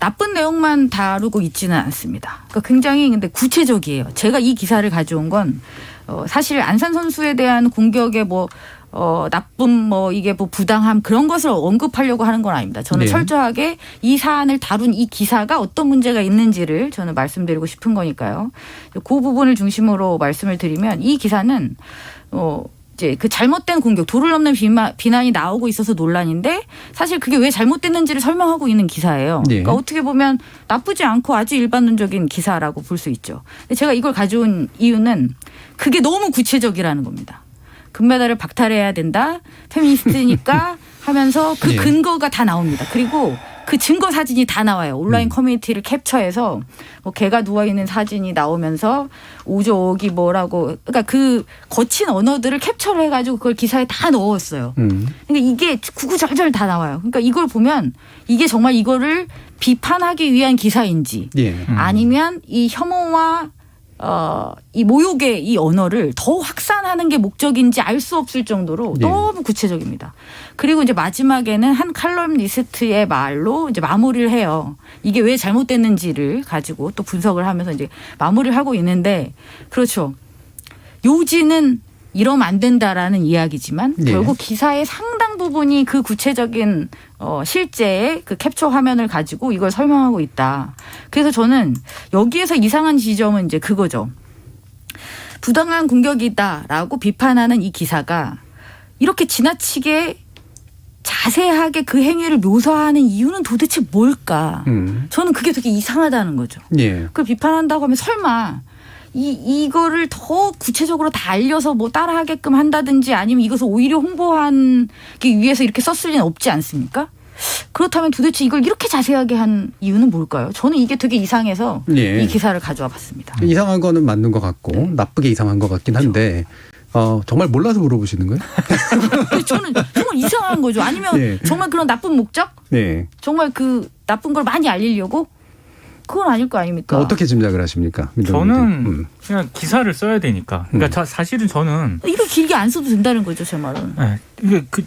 나쁜 내용만 다루고 있지는 않습니다. 그러니까 굉장히 근데 구체적이에요. 제가 이 기사를 가져온 건 사실 안산 선수에 대한 공격의 나쁨 이게 부당함 그런 것을 언급하려고 하는 건 아닙니다. 저는 네. 철저하게 이 사안을 다룬 이 기사가 어떤 문제가 있는지를 저는 말씀드리고 싶은 거니까요. 그 부분을 중심으로 말씀을 드리면 이 기사는 이제 그 잘못된 공격, 도를 넘는 비난이 나오고 있어서 논란인데 사실 그게 왜 잘못됐는지를 설명하고 있는 기사예요. 네. 그러니까 어떻게 보면 나쁘지 않고 아주 일반론적인 기사라고 볼 수 있죠. 근데 제가 이걸 가져온 이유는 그게 너무 구체적이라는 겁니다. 금메달을 박탈해야 된다. 페미니스트니까 하면서 그 예. 근거가 다 나옵니다. 그리고 그 증거 사진이 다 나와요. 온라인 커뮤니티를 capture해서 개가 누워있는 사진이 나오면서 우조옥이 뭐라고 그러니까 그 거친 언어들을 캡처를 해가지고 그걸 기사에 다 넣었어요. 그러니까 이게 구구절절 다 나와요. 그러니까 이걸 보면 이게 정말 이거를 비판하기 위한 기사인지 예. 아니면 이 혐오와 이 모욕의 이 언어를 더 확산하는 게 목적인지 알 수 없을 정도로 네. 너무 구체적입니다. 그리고 이제 마지막에는 한 칼럼니스트의 말로 이제 마무리를 해요. 이게 왜 잘못됐는지를 가지고 또 분석을 하면서 이제 마무리를 하고 있는데 그렇죠. 요지는 이러면 안 된다라는 이야기지만 네. 결국 기사의 상당 부분이 그 구체적인 실제의 그 캡처 화면을 가지고 이걸 설명하고 있다. 그래서 저는 여기에서 이상한 지점은 이제 그거죠. 부당한 공격이다라고 비판하는 이 기사가 이렇게 지나치게 자세하게 그 행위를 묘사하는 이유는 도대체 뭘까? 저는 그게 되게 이상하다는 거죠. 예. 그걸 비판한다고 하면 설마 이거를 더 구체적으로 다 알려서 따라하게끔 한다든지 아니면 이것을 오히려 홍보하기 위해서 이렇게 썼을 리는 없지 않습니까? 그렇다면 도대체 이걸 이렇게 자세하게 한 이유는 뭘까요? 저는 이게 되게 이상해서 예. 이 기사를 가져와 봤습니다. 이상한 거는 맞는 것 같고 나쁘게 이상한 것 같긴 한데 정말 몰라서 물어보시는 거예요? 저는 정말 이상한 거죠. 아니면 예. 정말 그런 나쁜 목적? 네. 정말 그 나쁜 걸 많이 알리려고? 그건 아닐 거 아닙니까? 어떻게 짐작을 하십니까? 저는 그냥 기사를 써야 되니까. 그러니까 사실은 저는 이거 길게 안 써도 된다는 거죠, 제 말은. 네, 이게 그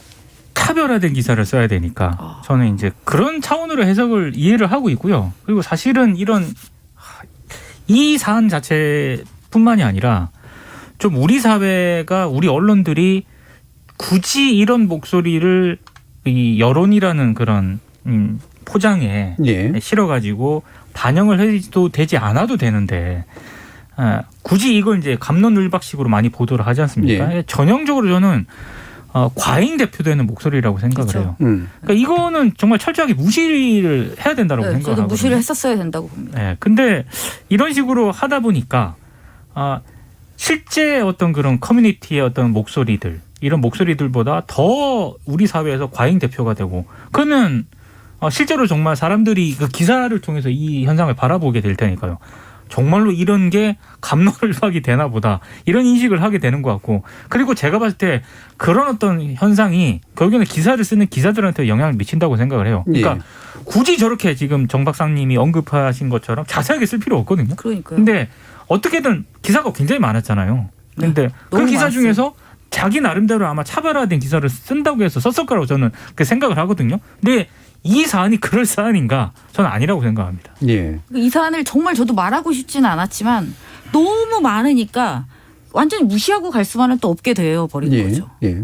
차별화된 기사를 써야 되니까 저는 이제 그런 차원으로 해석을 이해를 하고 있고요. 그리고 사실은 이 사안 자체뿐만이 아니라 좀 우리 사회가 우리 언론들이 굳이 이런 목소리를 이 여론이라는 그런 포장에 예. 실어가지고 반영을 해도 되지 않아도 되는데 굳이 이걸 이제 갑론을박식으로 많이 보도를 하지 않습니까? 예. 전형적으로 저는 과잉 대표되는 목소리라고 생각을 그렇죠. 해요. 음. 그러니까 이거는 정말 철저하게 무시를 해야 된다고 네, 생각하거든요. 저도 무시를 했었어야 된다고 봅니다. 네, 근데 이런 식으로 하다 보니까 실제 어떤 그런 커뮤니티의 어떤 목소리들 이런 목소리들보다 더 우리 사회에서 과잉 대표가 되고 그러면 실제로 정말 사람들이 그 기사를 통해서 이 현상을 바라보게 될 테니까요. 정말로 이런 게 갑론을박이 되나 보다 이런 인식을 하게 되는 것 같고 그리고 제가 봤을 때 그런 어떤 현상이 결국에는 기사를 쓰는 기자들한테 영향을 미친다고 생각을 해요. 그러니까 굳이 저렇게 지금 정 박사님이 언급하신 것처럼 자세하게 쓸 필요 없거든요. 그러니까요. 근데 어떻게든 기사가 굉장히 많았잖아요. 근데 그 너무 기사 많았어요. 중에서 자기 나름대로 아마 차별화된 기사를 쓴다고 해서 썼을 거라고 저는 그 생각을 하거든요. 근데 이 사안이 그럴 사안인가? 저는 아니라고 생각합니다. 예. 이 사안을 정말 저도 말하고 싶지는 않았지만 너무 많으니까 완전히 무시하고 갈 수만은 또 없게 되어 버린 예. 거죠. 예.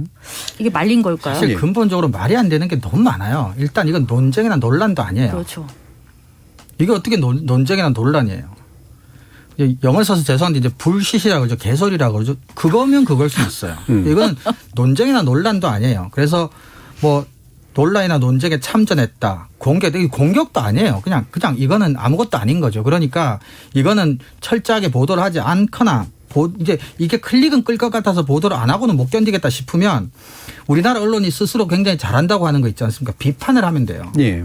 이게 말린 걸까요? 사실 근본적으로 말이 안 되는 게 너무 많아요. 일단 이건 논쟁이나 논란도 아니에요. 그렇죠. 이게 어떻게 논쟁이나 논란이에요. 영어를 써서 죄송한데 이제 불시시라고 그러죠. 개소리라고 그러죠. 그거면 그걸 수 있어요. 이건 논쟁이나 논란도 아니에요. 그래서 뭐 논란이나 논쟁에 참전했다. 공격도 아니에요. 그냥 이거는 아무것도 아닌 거죠. 그러니까 이거는 철저하게 보도를 하지 않거나 이제 이게 클릭은 끌 것 같아서 보도를 안 하고는 못 견디겠다 싶으면 우리나라 언론이 스스로 굉장히 잘한다고 하는 거 있지 않습니까? 비판을 하면 돼요. 예.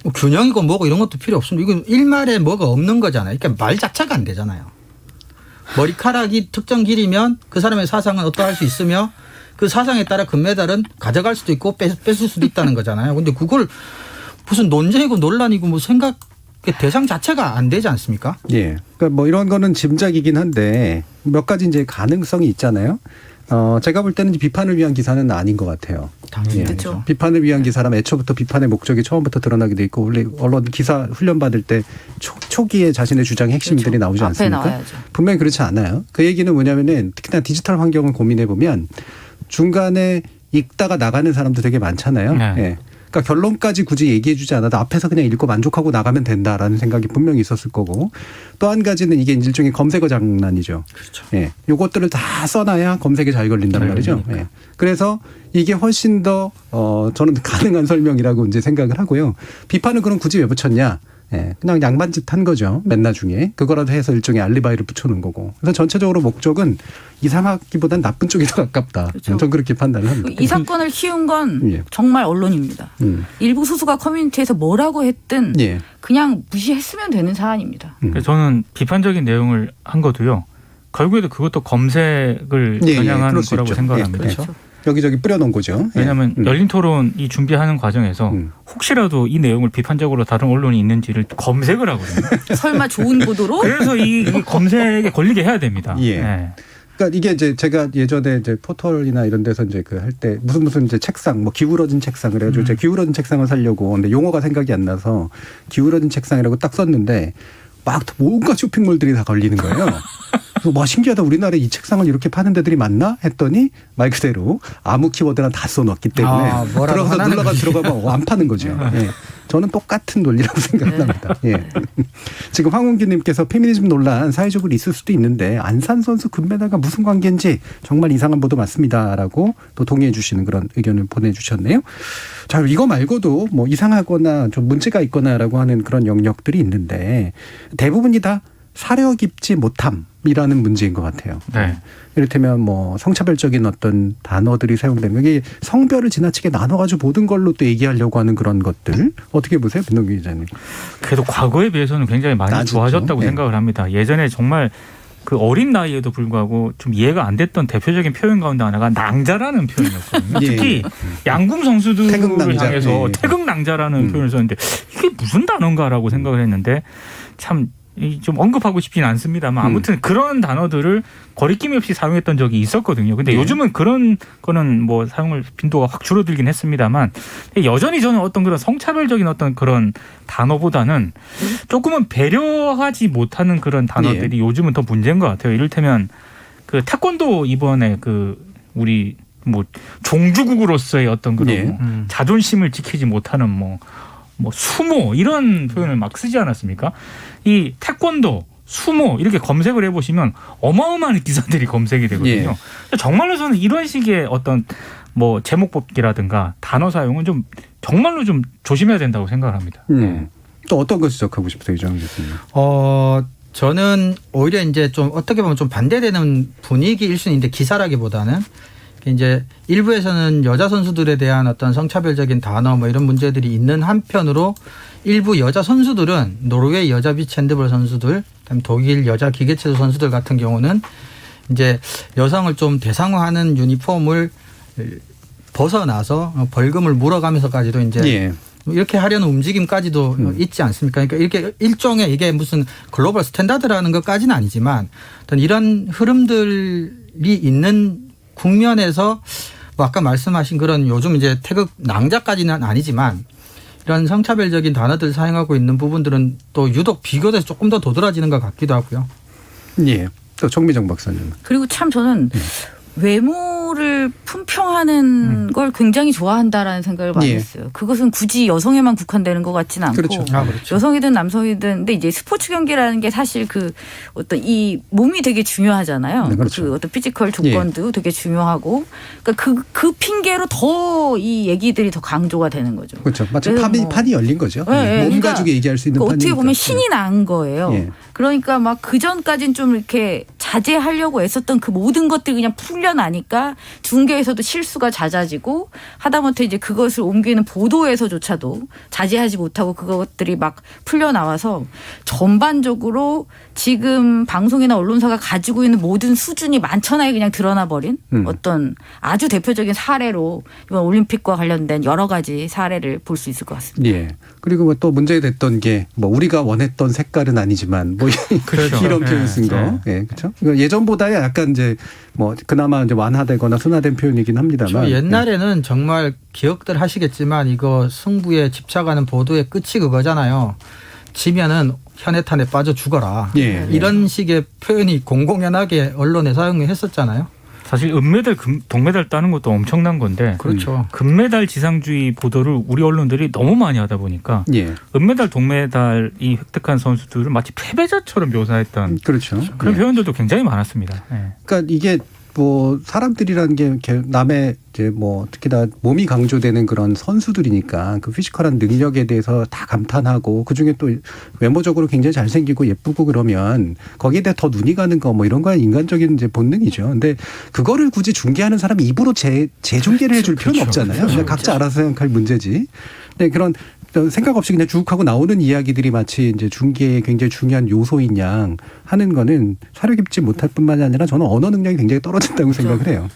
뭐 균형이고 뭐고 이런 것도 필요 없습니다. 이건 일말에 뭐가 없는 거잖아요. 그러니까 말 자체가 안 되잖아요. 머리카락이 특정 길이면 그 사람의 사상은 어떠할 수 있으며 그 사상에 따라 금메달은 가져갈 수도 있고 뺏을 수도 있다는 거잖아요. 근데 그걸 무슨 논쟁이고 논란이고 뭐 생각 대상 자체가 안 되지 않습니까? 예. 그러니까 뭐 이런 거는 짐작이긴 한데 몇 가지 이제 가능성이 있잖아요. 제가 볼 때는 비판을 위한 기사는 아닌 것 같아요. 당연히. 예. 그렇죠. 비판을 위한 기사라면 애초부터 비판의 목적이 처음부터 드러나게 돼 있고 원래 언론 기사 훈련 받을 때 초기에 자신의 주장의 핵심들이 그렇죠. 나오지 앞에 않습니까? 나와야죠. 분명히 그렇지 않아요. 그 얘기는 뭐냐면은 특히나 디지털 환경을 고민해 보면 중간에 읽다가 나가는 사람도 되게 많잖아요. 네. 예. 그러니까 결론까지 굳이 얘기해 주지 않아도 앞에서 그냥 읽고 만족하고 나가면 된다라는 생각이 분명히 있었을 거고 또 한 가지는 이게 일종의 검색어 장난이죠. 그렇죠. 예. 요것들을 다 써놔야 검색에 잘 걸린단 말이죠. 예. 그래서 이게 훨씬 더 저는 가능한 설명이라고 이제 생각을 하고요. 비판은 그럼 굳이 왜 붙였냐? 예, 그냥 양반짓 한 거죠. 맨 나중에. 그거라도 해서 일종의 알리바이를 붙여놓은 거고. 그래서 전체적으로 목적은 이상하기보단 나쁜 쪽이 더 가깝다. 그렇죠. 저는 그렇게 판단을 합니다. 이 사건을 키운 건 예. 정말 언론입니다. 일부 소수가 커뮤니티에서 뭐라고 했든 예. 그냥 무시했으면 되는 사안입니다. 그래서 저는 비판적인 내용을 한 것도요. 결국에도 그것도 검색을 예, 겨냥하는 그럴 수 거라고 있죠. 생각합니다. 예, 그렇죠. 여기저기 뿌려놓은 거죠. 왜냐하면 예. 열린 토론이 준비하는 과정에서 혹시라도 이 내용을 비판적으로 다른 언론이 있는지를 검색을 하거든요. 설마 좋은 보도로? 그래서 이 검색에 걸리게 해야 됩니다. 예. 네. 그러니까 이게 이제 제가 예전에 이제 포털이나 이런 데서 이제 그 할 때 무슨 이제 책상 뭐 기울어진 책상 그래가지고 제가 기울어진 책상을 사려고 근데 용어가 생각이 안 나서 기울어진 책상이라고 딱 썼는데 막 온갖 쇼핑몰들이 다 걸리는 거예요. 그래서 와 신기하다 우리나라에 이 책상을 이렇게 파는 데들이 많나 했더니 말 그대로 아무 키워드나 다 써놓았기 때문에 들어가서 들어가면 안 파는 거죠. 예. 저는 똑같은 논리라고 생각합니다. 예. 지금 황운기님께서 페미니즘 논란 사회적으로 있을 수도 있는데 안산 선수 금메달과 무슨 관계인지 정말 이상한 보도 맞습니다라고 또 동의해 주시는 그런 의견을 보내주셨네요. 자 이거 말고도 뭐 이상하거나 좀 문제가 있거나라고 하는 그런 영역들이 있는데 대부분이 다 사려 깊지 못함이라는 문제인 것 같아요. 네. 이를테면 뭐 성차별적인 어떤 단어들이 사용되는 게 성별을 지나치게 나눠가지고 모든 걸로 또 얘기하려고 하는 그런 것들 어떻게 보세요, 민동기 기자님? 그래도 과거에 비해서는 굉장히 많이 나아졌죠. 좋아졌다고 네. 생각을 합니다. 예전에 정말 그 어린 나이에도 불구하고 좀 이해가 안 됐던 대표적인 표현 가운데 하나가 낭자라는 표현이었거든요. 예. 특히 양궁 선수들을 태극낭자. 향해서 예. 태극낭자라는 표현을 썼는데 이게 무슨 단어인가라고 생각을 했는데 참 좀 언급하고 싶진 않습니다만 아무튼 그런 단어들을 거리낌 없이 사용했던 적이 있었거든요. 근데 예. 요즘은 그런 거는 뭐 사용을 빈도가 확 줄어들긴 했습니다만 여전히 저는 어떤 그런 성차별적인 어떤 그런 단어보다는 조금은 배려하지 못하는 그런 단어들이 요즘은 더 문제인 것 같아요. 이를테면 그 태권도 이번에 그 우리 뭐 종주국으로서의 어떤 그런 예. 자존심을 지키지 못하는 뭐 수모 이런 표현을 막 쓰지 않았습니까? 이 태권도, 수모 이렇게 검색을 해보시면 어마어마한 기사들이 검색이 되거든요. 정말로 저는 이런 식의 어떤 뭐 제목 뽑기라든가 단어 사용은 좀 정말로 좀 조심해야 된다고 생각을 합니다. 또 어떤 거 지적하고 싶으세요, 이정훈 교수님? 저는 오히려 이제 좀 어떻게 보면 좀 반대되는 분위기일 수는 있는데 기사라기보다는 이제 일부에서는 여자 선수들에 대한 어떤 성차별적인 단어 뭐 이런 문제들이 있는 한편으로 일부 여자 선수들은 노르웨이 여자 비치 핸드볼 선수들, 그다음에 독일 여자 기계체조 선수들 같은 경우는 이제 여성을 좀 대상화하는 유니폼을 벗어나서 벌금을 물어가면서까지도 이제 이렇게 하려는 움직임까지도 있지 않습니까? 그러니까 이렇게 일종의 이게 무슨 글로벌 스탠다드라는 것까지는 아니지만 어떤 이런 흐름들이 있는 국면에서 뭐 아까 말씀하신 그런 요즘 이제 태극 낭자까지는 아니지만 이런 성차별적인 단어들 사용하고 있는 부분들은 또 유독 비교돼서 조금 더 도드라지는 것 같기도 하고요. 예. 또 정미정 박사님. 그리고 참 저는 외모를 품평하는 걸 굉장히 좋아한다라는 생각을 많이 했어요. 그것은 굳이 여성에만 국한되는 것 같지는 않고 그렇죠. 여성이든 남성이든 근데 이제 스포츠 경기라는 게 사실 그 어떤 이 몸이 되게 중요하잖아요. 네, 그렇죠. 그 어떤 피지컬 조건도 되게 중요하고 그러니까 그 핑계로 더 이 얘기들이 더 강조가 되는 거죠. 그렇죠. 마치 그래서 판이 열린 거죠. 네, 몸 그러니까 가지고 얘기할 수 있는 판이니까. 어떻게 보면 신이 난 거예요. 그러니까 막 그전까지는 좀 이렇게 자제하려고 애썼던 그 모든 것들이 그냥 풀려나니까 중계에서도 실수가 잦아지고 하다못해 이제 그것을 옮기는 보도에서조차도 자제하지 못하고 그것들이 막 풀려나와서 전반적으로 지금 방송이나 언론사가 가지고 있는 모든 수준이 만천하에 그냥 드러나 버린 어떤 아주 대표적인 사례로 이번 올림픽과 관련된 여러 가지 사례를 볼 수 있을 것 같습니다. 예. 그리고 뭐 또 문제됐던 게 뭐 우리가 원했던 색깔은 아니지만 뭐 그렇죠. 이런 표현 쓴 거. 예. 그렇죠. 예전보다 약간 이제 뭐 그나마 이제 완화되거나 순화된 표현이긴 합니다만. 옛날에는 정말 기억들 하시겠지만 이거 승부에 집착하는 보도의 끝이 그거잖아요. 지면은 현해탄에 빠져 죽어라. 이런 식의 표현이 공공연하게 언론에 사용했었잖아요. 사실 은메달, 동메달 따는 것도 엄청난 건데 그렇죠. 금메달 지상주의 보도를 우리 언론들이 너무 많이 하다 보니까 은메달, 동메달이 획득한 선수들을 마치 패배자처럼 묘사했던 그렇죠. 그런 표현들도 굉장히 많았습니다. 그러니까 이게 뭐 사람들이라는 게 이렇게 남의 이제 뭐 특히나 몸이 강조되는 그런 선수들이니까 그 피지컬한 능력에 대해서 다 감탄하고 그중에 또 외모적으로 굉장히 잘생기고 예쁘고 그러면 거기에 대해 더 눈이 가는 거 뭐 이런 건 인간적인 이제 본능이죠. 근데 그거를 굳이 중계하는 사람이 입으로 재중계를 해줄 필요는 없잖아요. 그냥 각자 알아서 생각할 문제지. 근데 그런 생각 없이 그냥 쭉 하고 나오는 이야기들이 마치 이제 중계의 굉장히 중요한 요소인 양 하는 거는 사려 깊지 못할 뿐만이 아니라 저는 언어 능력이 굉장히 떨어진다고 생각을 해요.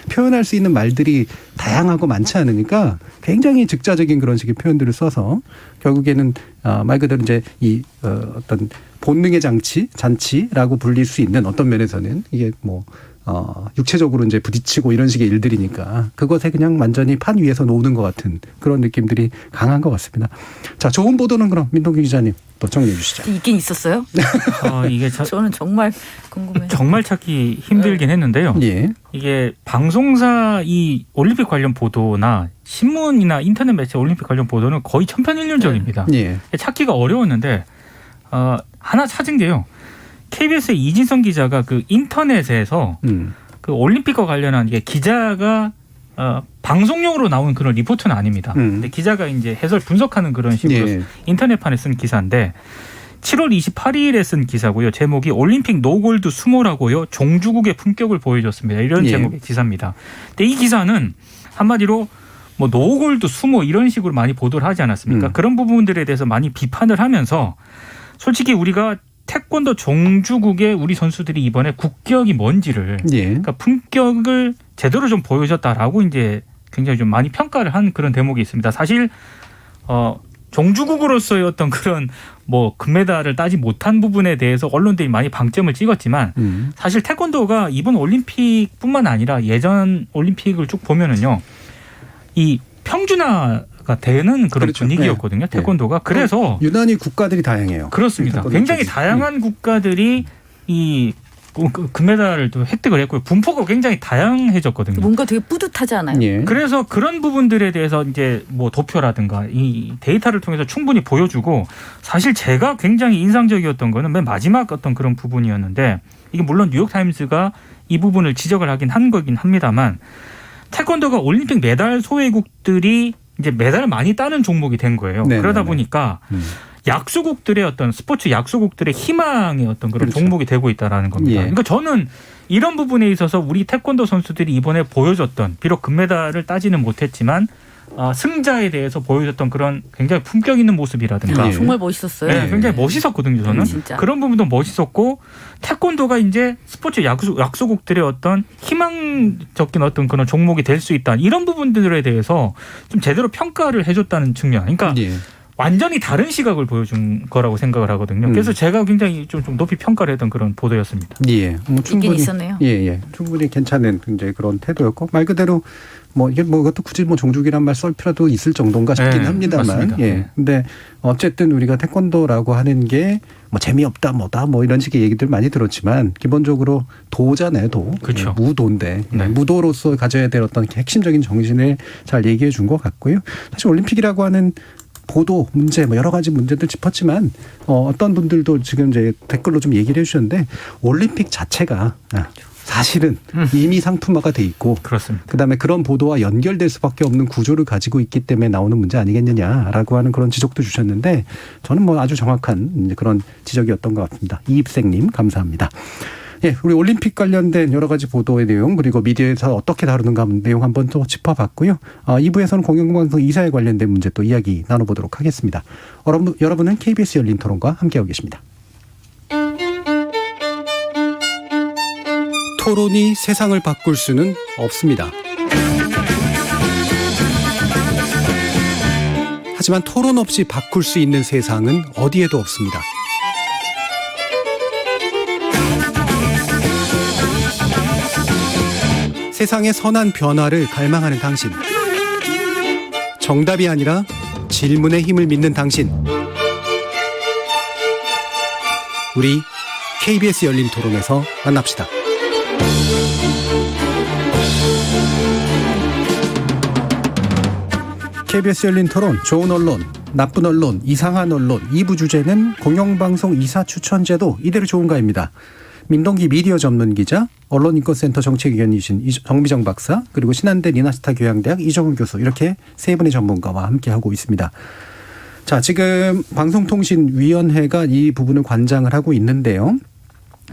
표현할 수 있는 말들이 다양하고 많지 않으니까 굉장히 즉자적인 그런 식의 표현들을 써서 결국에는 말 그대로 이제 이 어떤 본능의 잔치라고 불릴 수 있는 어떤 면에서는 이게 뭐 육체적으로 이제 부딪히고 이런 식의 일들이니까 그것에 그냥 완전히 판 위에서 노는 것 같은 그런 느낌들이 강한 것 같습니다. 자, 좋은 보도는 그럼 민동기 기자님 또 정리해 주시죠. 있긴 있었어요? 이게 저는 정말 궁금해요. 정말 찾기 힘들긴 했는데요. 이게 방송사 이 올림픽 관련 보도나 신문이나 인터넷 매체 올림픽 관련 보도는 거의 천편일률적입니다. 찾기가 어려웠는데 하나 찾은 게요. KBS의 이진성 기자가 그 인터넷에서 그 올림픽과 관련한 게 기자가 방송용으로 나온 그런 리포트는 아닙니다. 근데 기자가 이제 해설 분석하는 그런 식으로 인터넷판에 쓴 기사인데 7월 28일에 쓴 기사고요. 제목이 올림픽 노골드 수모라고요. 종주국의 품격을 보여줬습니다. 이런 제목의 기사입니다. 근데 이 기사는 한마디로 뭐 노골드 수모 이런 식으로 많이 보도를 하지 않았습니까? 그런 부분들에 대해서 많이 비판을 하면서 솔직히 우리가 태권도 종주국의 우리 선수들이 이번에 국격이 뭔지를 예. 그러니까 품격을 제대로 좀 보여줬다라고 이제 굉장히 좀 많이 평가를 한 그런 대목이 있습니다. 사실 종주국으로서의 어떤 그런 뭐 금메달을 따지 못한 부분에 대해서 언론들이 많이 방점을 찍었지만 사실 태권도가 이번 올림픽뿐만 아니라 예전 올림픽을 쭉 보면은요, 이 평준화가 되는 그런 그렇죠. 분위기였거든요. 네. 태권도가. 그래서 유난히 국가들이 다양해요. 그렇습니다. 태권도 굉장히 쪽이. 다양한 국가들이 이 금메달을 또 획득을 했고요. 분포가 굉장히 다양해졌거든요. 뭔가 되게 뿌듯하잖아요. 예. 그래서 그런 부분들에 대해서 이제 뭐 도표라든가 이 데이터를 통해서 충분히 보여주고, 사실 제가 굉장히 인상적이었던 거는 맨 마지막 어떤 그런 부분이었는데, 이게 물론 뉴욕타임스가 이 부분을 지적을 하긴 한 거긴 합니다만, 태권도가 올림픽 메달 소외국들이 이제 메달을 많이 따는 종목이 된 거예요. 네네네. 그러다 보니까 약소국들의 어떤 스포츠 약소국들의 희망의 어떤 그런 그렇죠. 종목이 되고 있다라는 겁니다. 예. 그러니까 저는 이런 부분에 있어서 우리 태권도 선수들이 이번에 보여줬던, 비록 금메달을 따지는 못했지만 승자에 대해서 보여줬던 그런 굉장히 품격 있는 모습이라든가 예. 정말 멋있었어요. 네, 굉장히 멋있었거든요. 저는 진짜. 그런 부분도 멋있었고, 태권도가 이제 스포츠 약소국들의 어떤 희망적인 어떤 그런 종목이 될 수 있다, 이런 부분들에 대해서 좀 제대로 평가를 해줬다는 측면. 그러니까 예. 완전히 다른 시각을 보여준 거라고 생각을 하거든요. 그래서 제가 굉장히 좀 높이 평가를 했던 그런 보도였습니다. 예. 뭐 있긴 있었네요. 예, 예. 충분히 괜찮은 굉장히 그런 태도였고, 말 그대로 뭐 이게 뭐 그것도 굳이 뭐 종족이란 말 쓸 필요도 있을 정도인가 싶긴 네, 합니다만. 맞습니다. 예. 네. 근데 어쨌든 우리가 태권도라고 하는 게 뭐 재미없다 뭐다 뭐 이런 식의 얘기들 많이 들었지만, 기본적으로 도잖아요, 도. 그렇죠. 예, 무도인데 네. 무도로서 가져야 될 어떤 핵심적인 정신을 잘 얘기해 준 것 같고요. 사실 올림픽이라고 하는 보도 문제 뭐 여러 가지 문제들 짚었지만, 어떤 분들도 지금 이제 댓글로 좀 얘기를 해주셨는데, 올림픽 자체가 사실은 이미 상품화가 돼 있고, 그렇습니다. 그다음에 그런 보도와 연결될 수밖에 없는 구조를 가지고 있기 때문에 나오는 문제 아니겠느냐라고 하는 그런 지적도 주셨는데, 저는 뭐 아주 정확한 이제 그런 지적이었던 것 같습니다. 이입생님 감사합니다. 예, 우리 올림픽 관련된 여러 가지 보도의 내용, 그리고 미디어에서 어떻게 다루는가 내용 한번 또 짚어봤고요. 2부에서는 공영방송 이사에 관련된 문제 또 이야기 나눠보도록 하겠습니다. 여러분은 KBS 열린 토론과 함께하고 계십니다. 토론이 세상을 바꿀 수는 없습니다. 하지만 토론 없이 바꿀 수 있는 세상은 어디에도 없습니다. 세상의 선한 변화를 갈망하는 당신. 정답이 아니라 질문의 힘을 믿는 당신. 우리 KBS 열린 토론에서 만납시다. KBS 열린 토론, 좋은 언론, 나쁜 언론, 이상한 언론, 2부 주제는 공영방송 이사 추천제도 이대로 좋은가입니다. 민동기 미디어 전문 기자, 언론인권센터 정책위원이신 정미정 박사, 그리고 신한대 리나스타 교양대학 이정훈 교수, 이렇게 세 분의 전문가와 함께하고 있습니다. 자, 지금 방송통신위원회가 이 부분을 관장을 하고 있는데요.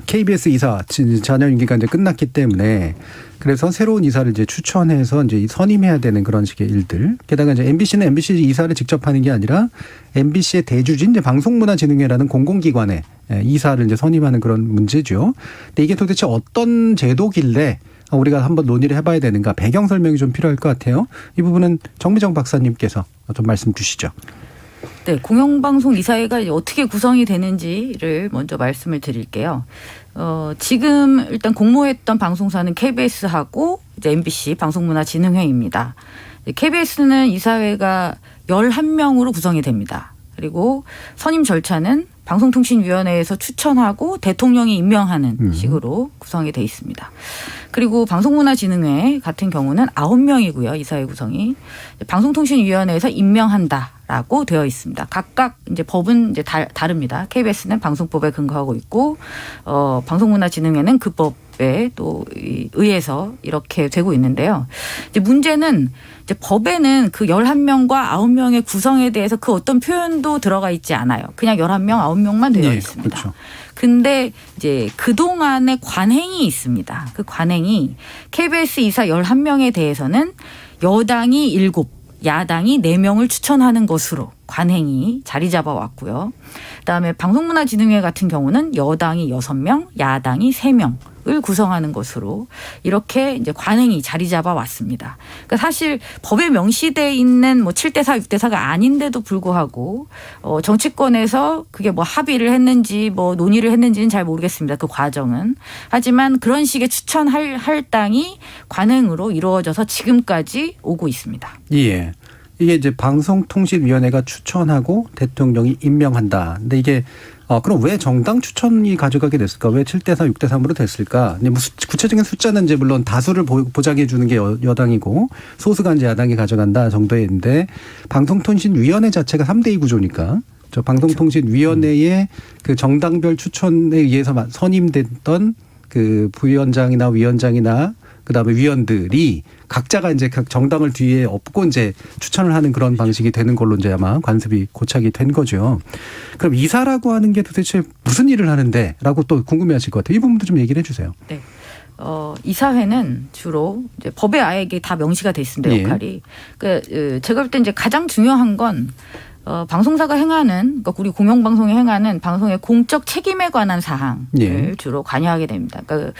KBS 이사 잔여 임기가 이제 끝났기 때문에, 그래서 새로운 이사를 이제 추천해서 이제 선임해야 되는 그런 식의 일들. 게다가 이제 MBC는 MBC 이사를 직접 하는 게 아니라 MBC의 대주주인 이제 방송문화진흥회라는 공공기관에 이사를 이제 선임하는 그런 문제죠. 근데 이게 도대체 어떤 제도길래 우리가 한번 논의를 해봐야 되는가, 배경 설명이 좀 필요할 것 같아요. 이 부분은 정미정 박사님께서 좀 말씀 주시죠. 네, 공영방송 이사회가 어떻게 구성이 되는지를 먼저 말씀을 드릴게요. 지금 일단 공모했던 방송사는 KBS하고 이제 MBC 방송문화진흥회입니다. KBS는 이사회가 11명으로 구성이 됩니다. 그리고 선임 절차는 방송통신위원회에서 추천하고 대통령이 임명하는 식으로 구성이 돼 있습니다. 그리고 방송문화진흥회 같은 경우는 9명이고요. 이사회 구성이. 방송통신위원회에서 임명한다라고 되어 있습니다. 각각 이제 법은 이제 다릅니다. KBS는 방송법에 근거하고 있고, 방송문화진흥회는 그 법에 또 의해서 이렇게 되고 있는데요. 이제 문제는 이제 법에는 그 11명과 9명의 구성에 대해서 그 어떤 표현도 들어가 있지 않아요. 그냥 11명, 9명만 되어 있습니다. 그렇죠. 근데 이제 그동안의 관행이 있습니다. 그 관행이 KBS 이사 11명에 대해서는 여당이 7, 야당이 4명을 추천하는 것으로 관행이 자리 잡아왔고요. 그다음에 방송문화진흥회 같은 경우는 여당이 6명, 야당이 3명을 구성하는 것으로 이렇게 이제 관행이 자리 잡아왔습니다. 그러니까 사실 법에 명시돼 있는 뭐 7대4, 6대4가 아닌데도 불구하고 정치권에서 그게 뭐 합의를 했는지 뭐 논의를 했는지는 잘 모르겠습니다. 그 과정은. 하지만 그런 식의 추천할 할당이 관행으로 이루어져서 지금까지 오고 있습니다. 예. 이게 이제 방송통신위원회가 추천하고 대통령이 임명한다. 근데 이게 그럼 왜 정당 추천이 가져가게 됐을까? 왜 7대4, 6대3으로 됐을까? 근데 뭐 구체적인 숫자는 이제 물론 다수를 보장해 주는 게 여당이고 소수가 이제 야당이 가져간다 정도인데 방송통신위원회 자체가 3대2 구조니까 저 방송통신위원회의 그 정당별 추천에 의해서 선임됐던 그 부위원장이나 위원장이나 그다음에 위원들이 각자가 이제 각 정당을 뒤에 업고 이제 추천을 하는 그런 방식이 되는 걸로 이제 아마 관습이 고착이 된 거죠. 그럼 이사라고 하는 게 도대체 무슨 일을 하는데라고 또 궁금해하실 것 같아요. 이 부분도 좀 얘기를 해주세요. 네. 이사회는 주로 이제 법에 아예 이게 다 명시가 돼 있습니다. 역할이. 그 제가 볼 때 이제 가장 중요한 건 방송사가 행하는, 그러니까 우리 공영방송이 행하는 방송의 공적 책임에 관한 사항을 주로 관여하게 됩니다. 그러니까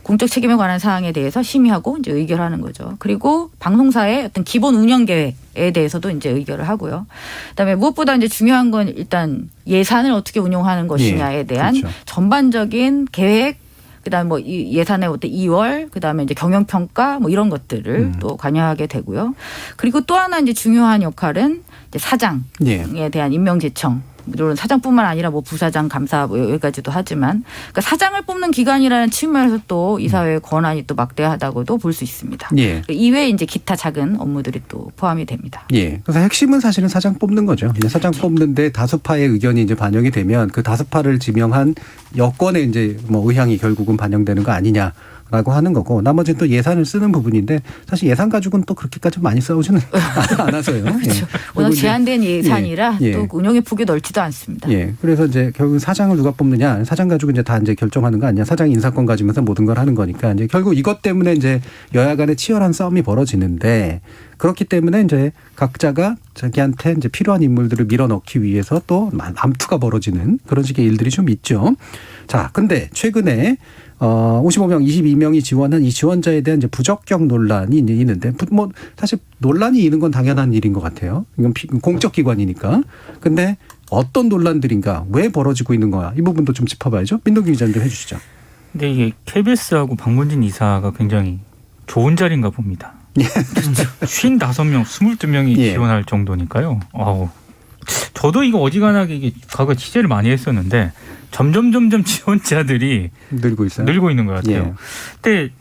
공적 책임에 관한 사항에 대해서 심의하고 이제 의결하는 거죠. 그리고 방송사의 어떤 기본 운영 계획에 대해서도 이제 의결을 하고요. 그다음에 무엇보다 이제 중요한 건 일단 예산을 어떻게 운용하는 것이냐에 대한 그렇죠. 전반적인 계획. 그다음에 뭐 예산의 어떤 2월, 그다음에 이제 경영평가 뭐 이런 것들을 또 관여하게 되고요. 그리고 또 하나 이제 중요한 역할은 이제 사장에 대한 임명 제청. 물론 사장뿐만 아니라 뭐 부사장, 감사 뭐 여기까지도 하지만 그러니까 사장을 뽑는 기관이라는 측면에서 또 이사회의 권한이 또 막대하다고도 볼 수 있습니다. 이외에 이제 기타 작은 업무들이 또 포함이 됩니다. 그래서 핵심은 사실은 사장 뽑는 거죠. 이제 사장 뽑는데 다수파의 의견이 이제 반영이 되면 그 다수파를 지명한 여권의 이제 뭐 의향이 결국은 반영되는 거 아니냐라고 하는 거고 나머지는 또 예산을 쓰는 부분인데 사실 예산 가지고는 또 그렇게까지 많이 싸우지는 않아서요. 그렇죠. 워낙 제한된 예산이라 또 운영의 폭이 넓지도 않습니다. 그래서 이제 결국 사장을 누가 뽑느냐, 사장 가지고 이제 다 이제 결정하는 거 아니냐, 사장 인사권 가지면서 모든 걸 하는 거니까 이제 결국 이것 때문에 이제 여야 간에 치열한 싸움이 벌어지는데 그렇기 때문에 이제 각자가 자기한테 이제 필요한 인물들을 밀어넣기 위해서 또 암투가 벌어지는 그런 식의 일들이 좀 있죠. 자, 근데 최근에 55명, 22명이 지원한 이 지원자에 대한 이제 부적격 논란이 있는데 뭐 사실 논란이 있는 건 당연한 일인 것 같아요. 이건 공적 기관이니까. 근데 어떤 논란들인가, 왜 벌어지고 있는 거야? 이 부분도 좀 짚어봐야죠. 민동기 기자님 좀 해주시죠. 근데 이게 KBS하고 박문진 이사가 굉장히 좋은 자리인가 봅니다. 55명, 22명이 지원할 정도니까요. 저도 이거 어지간하게 이게 과거 취재를 많이 했었는데 점점 지원자들이 늘고 있는 것 같아요. 근데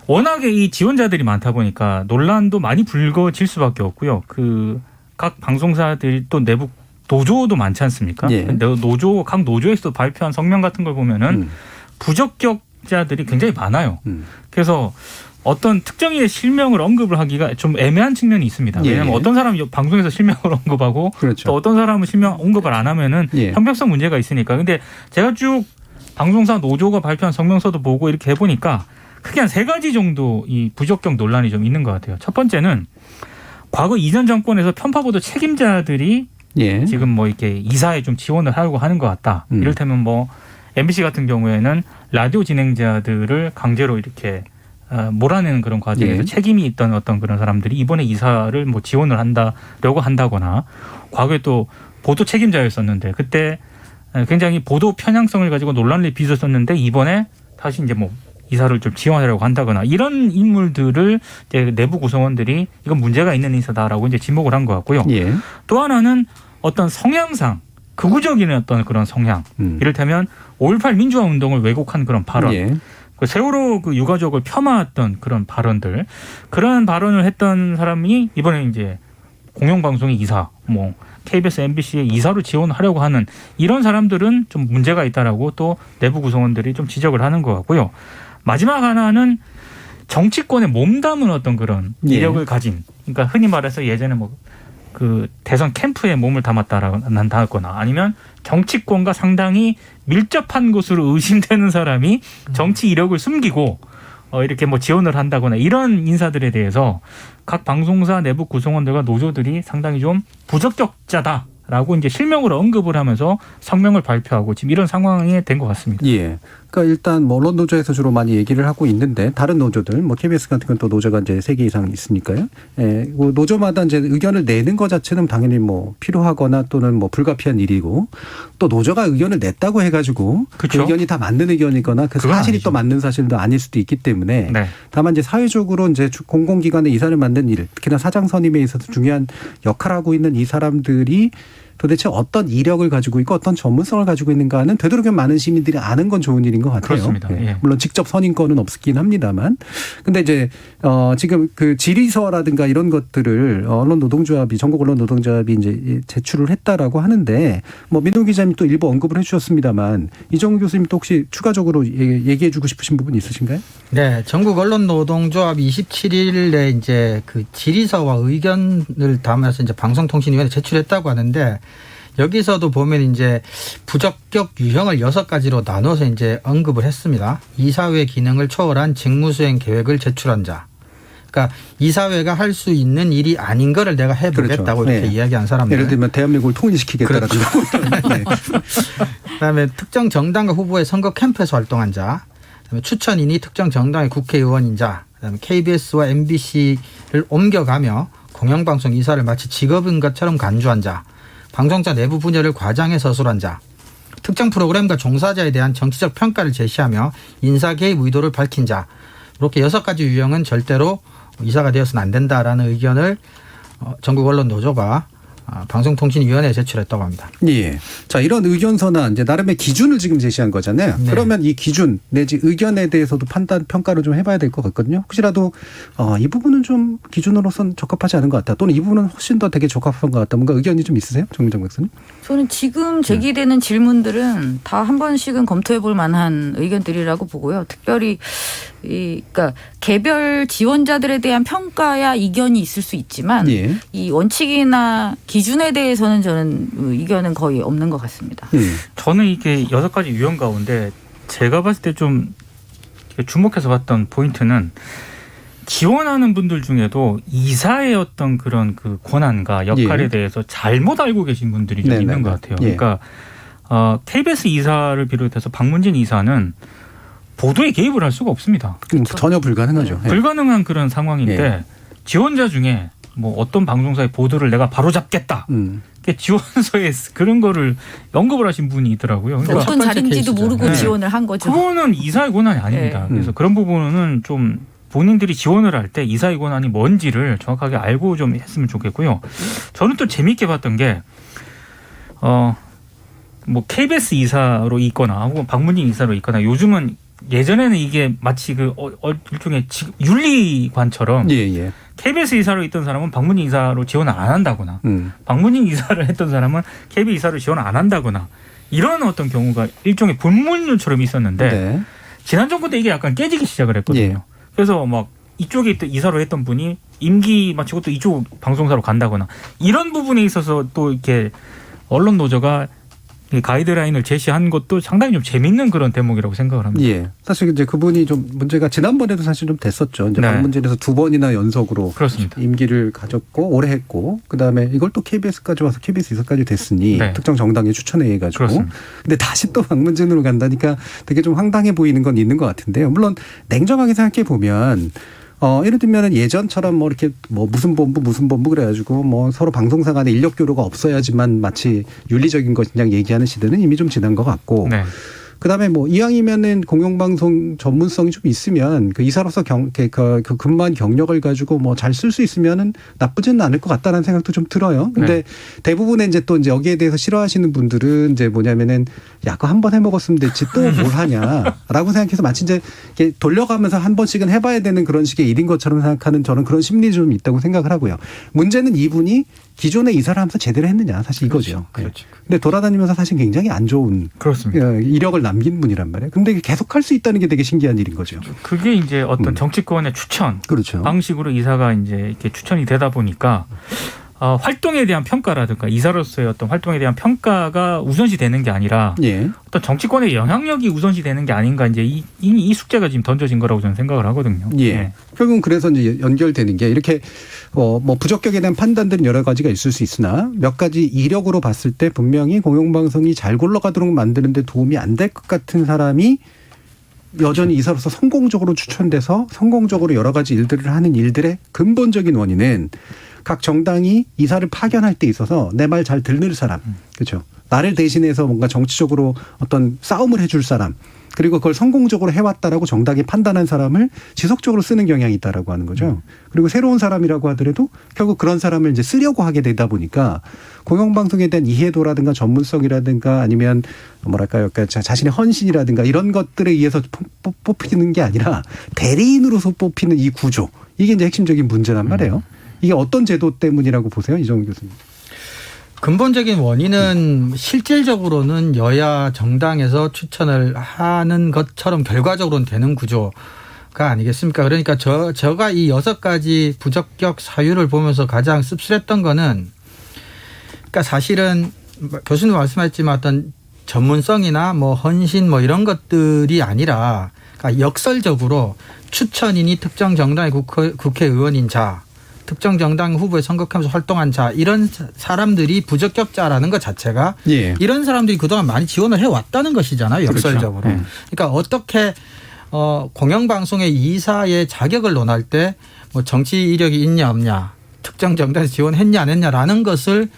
워낙에 이 지원자들이 많다 보니까 논란도 많이 불거질 수밖에 없고요. 그 각 방송사들이 또 내부 노조도 많지 않습니까? 각 노조에서도 발표한 성명 같은 걸 보면은 부적격자들이 굉장히 많아요. 그래서 어떤 특정인의 실명을 언급을 하기가 좀 애매한 측면이 있습니다. 왜냐하면 어떤 사람이 방송에서 실명을 언급하고 또 어떤 사람은 실명 언급을 안 하면은 형평성 문제가 있으니까. 근데 제가 쭉 방송사 노조가 발표한 성명서도 보고 이렇게 해보니까 크게 한 3가지 정도 이 부적격 논란이 좀 있는 것 같아요. 첫 번째는 과거 이전 정권에서 편파보도 책임자들이 지금 뭐 이렇게 이사에 좀 지원을 하려고 하는 것 같다. 이를테면 뭐 MBC 같은 경우에는 라디오 진행자들을 강제로 이렇게 몰아내는 그런 과정에서 책임이 있던 어떤 그런 사람들이 이번에 이사를 뭐 지원을 한다려고 한다거나 과거에 또 보도 책임자였었는데 그때 굉장히 보도 편향성을 가지고 논란을 빚었었는데 이번에 다시 이제 뭐 이사를 좀 지원하려고 한다거나 이런 인물들을 이제 내부 구성원들이 이건 문제가 있는 인사다라고 이제 지목을 한 것 같고요. 또 하나는 어떤 성향상 극우적인 어떤 그런 성향. 이를테면 5.18 민주화 운동을 왜곡한 그런 발언. 그 세월호 그 유가족을 폄하했던 그런 발언들, 그런 발언을 했던 사람이 이번에 이제 공영방송의 이사, 뭐 KBS, MBC의 이사로 지원하려고 하는 이런 사람들은 좀 문제가 있다라고 또 내부 구성원들이 좀 지적을 하는 것 같고요. 마지막 하나는 정치권에 몸담은 어떤 그런 이력을 가진, 그러니까 흔히 말해서 예전에 뭐 그 대선 캠프에 몸을 담았다거나 아니면 정치권과 상당히 밀접한 것으로 의심되는 사람이 정치 이력을 숨기고 이렇게 뭐 지원을 한다거나 이런 인사들에 대해서 각 방송사 내부 구성원들과 노조들이 상당히 좀 부적격자다라고 이제 실명으로 언급을 하면서 성명을 발표하고 지금 이런 상황이 된 것 같습니다. 예. 그러니까 일단 뭐 언론 노조에서 주로 많이 얘기를 하고 있는데 다른 노조들 뭐 KBS 같은 건 또 노조가 이제 3개 이상 있으니까요. 예. 뭐 노조마다 이제 의견을 내는 것 자체는 당연히 뭐 필요하거나 또는 뭐 불가피한 일이고 또 노조가 의견을 냈다고 해가지고 그 그쵸? 의견이 다 맞는 의견이거나 그 그건 사실이 아니죠. 또 맞는 사실도 아닐 수도 있기 때문에 네. 다만 이제 사회적으로 이제 공공기관의 이사를 맡는 일, 특히나 사장 선임에 있어서 중요한 역할을 하고 있는 이 사람들이 도대체 어떤 이력을 가지고 있고 어떤 전문성을 가지고 있는가는 되도록이면 많은 시민들이 아는 건 좋은 일인 것 같아요. 그렇습니다. 예. 물론 직접 선임권은 없긴 합니다만. 근데 이제 지금 그 질의서라든가 이런 것들을 언론 노동조합이 전국 언론 노동조합이 이제 제출을 했다라고 하는데 뭐 민동 기자님 또 일부 언급을 해주셨습니다만 이정우 교수님 또 혹시 추가적으로 얘기해주고 싶으신 부분 있으신가요? 네, 전국 언론 노동조합 27일에 이제 그 질의서와 의견을 담아서 이제 방송통신위원회에 제출했다고 하는데 여기서도 보면 이제 부적격 유형을 6가지로 나눠서 이제 언급을 했습니다. 이사회 기능을 초월한 직무수행 계획을 제출한 자. 그러니까 이사회가 할 수 있는 일이 아닌 거를 내가 해보겠다고 그렇죠. 이렇게 네. 이야기한 사람들. 예를 들면 대한민국을 통일시키겠다라든가. 그렇죠. 네. 그다음에 특정 정당과 후보의 선거 캠프에서 활동한 자. 그다음에 추천인이 특정 정당의 국회의원인 자. 그다음에 KBS와 MBC를 옮겨가며 공영방송 이사를 마치 직업인 것처럼 간주한 자. 방송사 내부 분야를 과장해 서술한 자. 특정 프로그램과 종사자에 대한 정치적 평가를 제시하며 인사 개입 의도를 밝힌 자. 이렇게 6가지 유형은 절대로 이사가 되어서는 안 된다라는 의견을 전국 언론 노조가 방송통신위원회에 제출했다고 합니다. 예. 자, 이런 의견서나 이제 나름의 기준을 지금 제시한 거잖아요. 네. 그러면 이 기준 내지 의견에 대해서도 평가를 좀 해봐야 될 것 같거든요. 혹시라도 이 부분은 좀 기준으로선 적합하지 않은 것 같다. 또는 이 부분은 훨씬 더 되게 적합한 것 같다. 뭔가 의견이 좀 있으세요? 정민정 박사님? 저는 지금 제기되는 질문들은 다 한 번씩은 검토해 볼 만한 의견들이라고 보고요. 특별히 그러니까 개별 지원자들에 대한 평가야 이견이 있을 수 있지만 예. 이 원칙이나 기준에 대해서는 저는 이견은 거의 없는 것 같습니다. 저는 이게 6가지 유형 가운데 제가 봤을 때 좀 주목해서 봤던 포인트는 지원하는 분들 중에도 이사의 어떤 그런 그 권한과 역할에 예. 대해서 잘못 알고 계신 분들이 좀 네네네. 있는 것 같아요. 예. 그러니까 KBS 이사를 비롯해서 박문진 이사는 보도에 개입을 할 수가 없습니다. 전혀 불가능하죠. 예. 불가능한 그런 상황인데 예. 지원자 중에 뭐 어떤 방송사의 보도를 내가 바로잡겠다. 음. 지원서에 그런 거를 언급을 하신 분이 있더라고요. 그러니까 어떤 번째 자리인지도 케이스죠. 모르고 네. 지원을 한 거죠. 그거는 이사의 권한이 아닙니다. 네. 그래서 그런 부분은 좀 본인들이 지원을 할 때 이사의 권한이 뭔지를 정확하게 알고 좀 했으면 좋겠고요. 저는 또 재미있게 봤던 게 뭐 KBS 이사로 있거나 혹은 박문진 이사로 있거나 요즘은 예전에는 이게 마치 그 일종의 윤리관처럼 예. KBS 이사로 있던 사람은 박문진 이사로 지원을 안 한다거나 박문진 이사를 했던 사람은 KBS 이사로 지원을 안 한다거나 이런 어떤 경우가 일종의 불문율처럼 있었는데 네. 지난 정부 때 이게 약간 깨지기 시작을 했거든요. 예. 그래서 막 이쪽에 있던 이사로 했던 분이 임기 마치고 또 이쪽 방송사로 간다거나 이런 부분에 있어서 또 이렇게 언론 노조가 이 가이드라인을 제시한 것도 상당히 좀 재밌는 그런 대목이라고 생각을 합니다. 예. 사실 이제 그분이 좀 문제가 지난번에도 사실 좀 됐었죠. 이제 네. 방문진에서 2번이나 연속으로 그렇습니다. 임기를 가졌고 오래 했고 그다음에 이걸 또 KBS까지 와서 KBS 이사까지 됐으니 네. 특정 정당에 추천해 해가지고 그렇습니다. 근데 다시 또 방문진으로 간다니까 되게 좀 황당해 보이는 건 있는 것 같은데요. 물론 냉정하게 생각해 보면 예를 들면 예전처럼 뭐 이렇게 뭐 무슨 본부 그래가지고 뭐 서로 방송사 간에 인력 교류가 없어야지만 마치 윤리적인 것이냐 얘기하는 시대는 이미 좀 지난 것 같고. 네. 그다음에 뭐 이왕이면은 공영방송 전문성이 좀 있으면 그 이사로서 그 근무한 경력을 가지고 뭐 잘 쓸 수 있으면은 나쁘지는 않을 것 같다는 생각도 좀 들어요. 근데 네. 대부분의 이제 또 이제 여기에 대해서 싫어하시는 분들은 이제 뭐냐면은 야, 그거 한 번 해 먹었으면 됐지 또 뭘 하냐라고 생각해서 마치 이제 이렇게 돌려가면서 한 번씩은 해봐야 되는 그런 식의 일인 것처럼 생각하는 저는 그런 심리 좀 있다고 생각을 하고요. 문제는 이분이 기존에 이사를 하면서 제대로 했느냐 사실 이거죠. 그렇죠. 근데 돌아다니면서 사실 굉장히 안 좋은 그렇습니다. 이력을 남긴 분이란 말이에요. 근데 계속 할 수 있다는 게 되게 신기한 일인 거죠. 그게 이제 어떤 정치권의 추천 그렇죠. 방식으로 이사가 이제 이렇게 추천이 되다 보니까 활동에 대한 평가라든가 이사로서의 어떤 활동에 대한 평가가 우선시 되는 게 아니라 예. 어떤 정치권의 영향력이 우선시 되는 게 아닌가 이제 이 숙제가 지금 던져진 거라고 저는 생각을 하거든요. 예. 결국은 그래서 이제 연결되는 게 이렇게 뭐 부적격에 대한 판단들은 여러 가지가 있을 수 있으나 몇 가지 이력으로 봤을 때 분명히 공영방송이 잘 굴러가도록 만드는 데 도움이 안 될 것 같은 사람이 여전히 이사로서 성공적으로 추천돼서 성공적으로 여러 가지 일들을 하는 일들의 근본적인 원인은 각 정당이 이사를 파견할 때 있어서 내 말 잘 듣는 사람, 그렇죠. 나를 대신해서 뭔가 정치적으로 어떤 싸움을 해줄 사람, 그리고 그걸 성공적으로 해왔다라고 정당이 판단한 사람을 지속적으로 쓰는 경향이 있다라고 하는 거죠. 그리고 새로운 사람이라고 하더라도 결국 그런 사람을 이제 쓰려고 하게 되다 보니까 공영방송에 대한 이해도라든가 전문성이라든가 아니면 뭐랄까요, 그러니까 자신의 헌신이라든가 이런 것들에 의해서 뽑히는 게 아니라 대리인으로서 뽑히는 이 구조, 이게 이제 핵심적인 문제란 말이에요. 이게 어떤 제도 때문이라고 보세요, 이정훈 교수님? 근본적인 원인은 실질적으로는 여야 정당에서 추천을 하는 것처럼 결과적으로는 되는 구조가 아니겠습니까? 그러니까 제가 이 6가지 부적격 사유를 보면서 가장 씁쓸했던 거는, 그러니까 사실은 교수님 말씀하셨지만 어떤 전문성이나 뭐 헌신 뭐 이런 것들이 아니라, 그러니까 역설적으로 추천인이 특정 정당의 국회의원인 자, 특정 정당 후보에 선거하면서 활동한 자, 이런 사람들이 부적격자라는 것 자체가 이런 사람들이 그동안 많이 지원을 해왔다는 것이잖아요. 역설적으로. 그렇죠. 그러니까 어떻게 공영방송의 이사의 자격을 논할 때 뭐 정치 이력이 있냐 없냐, 특정 정당에서 지원했냐 안 했냐라는 것을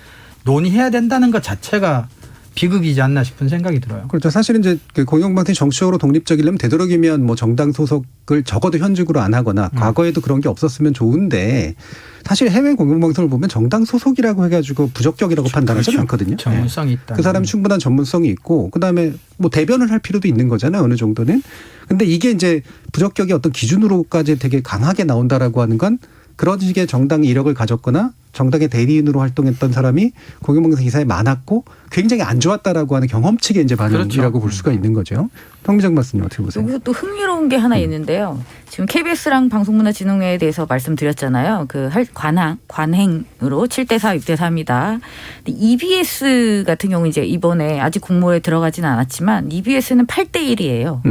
논의해야 된다는 것 자체가 비극이지 않나 싶은 생각이 들어요. 그렇죠. 사실은 이제 그 공영방송이 정치적으로 독립적이려면 되도록이면 뭐 정당 소속을 적어도 현직으로 안 하거나 과거에도 그런 게 없었으면 좋은데 사실 해외 공영방송을 보면 정당 소속이라고 해가지고 부적격이라고 판단하지 않거든요. 전문성이 있다. 그 사람이 충분한 전문성이 있고 그다음에 뭐 대변을 할 필요도 있는 거잖아요. 어느 정도는. 근데 이게 이제 부적격의 어떤 기준으로까지 되게 강하게 나온다라고 하는 건 그런 식의 정당 이력을 가졌거나 정당의 대리인으로 활동했던 사람이 공영방송 이사에 많았고 굉장히 안 좋았다라고 하는 경험칙의 이제 반응이라고 그렇죠. 볼 수가 있는 거죠. 황미정 박사님 어떻게 보세요? 여기서 또 흥미로운 게 하나 있는데요. 지금 KBS랑 방송문화진흥회에 대해서 말씀드렸잖아요. 그 관행으로 7대4, 6대4입니다. EBS 같은 경우 이제 이번에 아직 공모에 들어가지는 않았지만 EBS는 8대1이에요.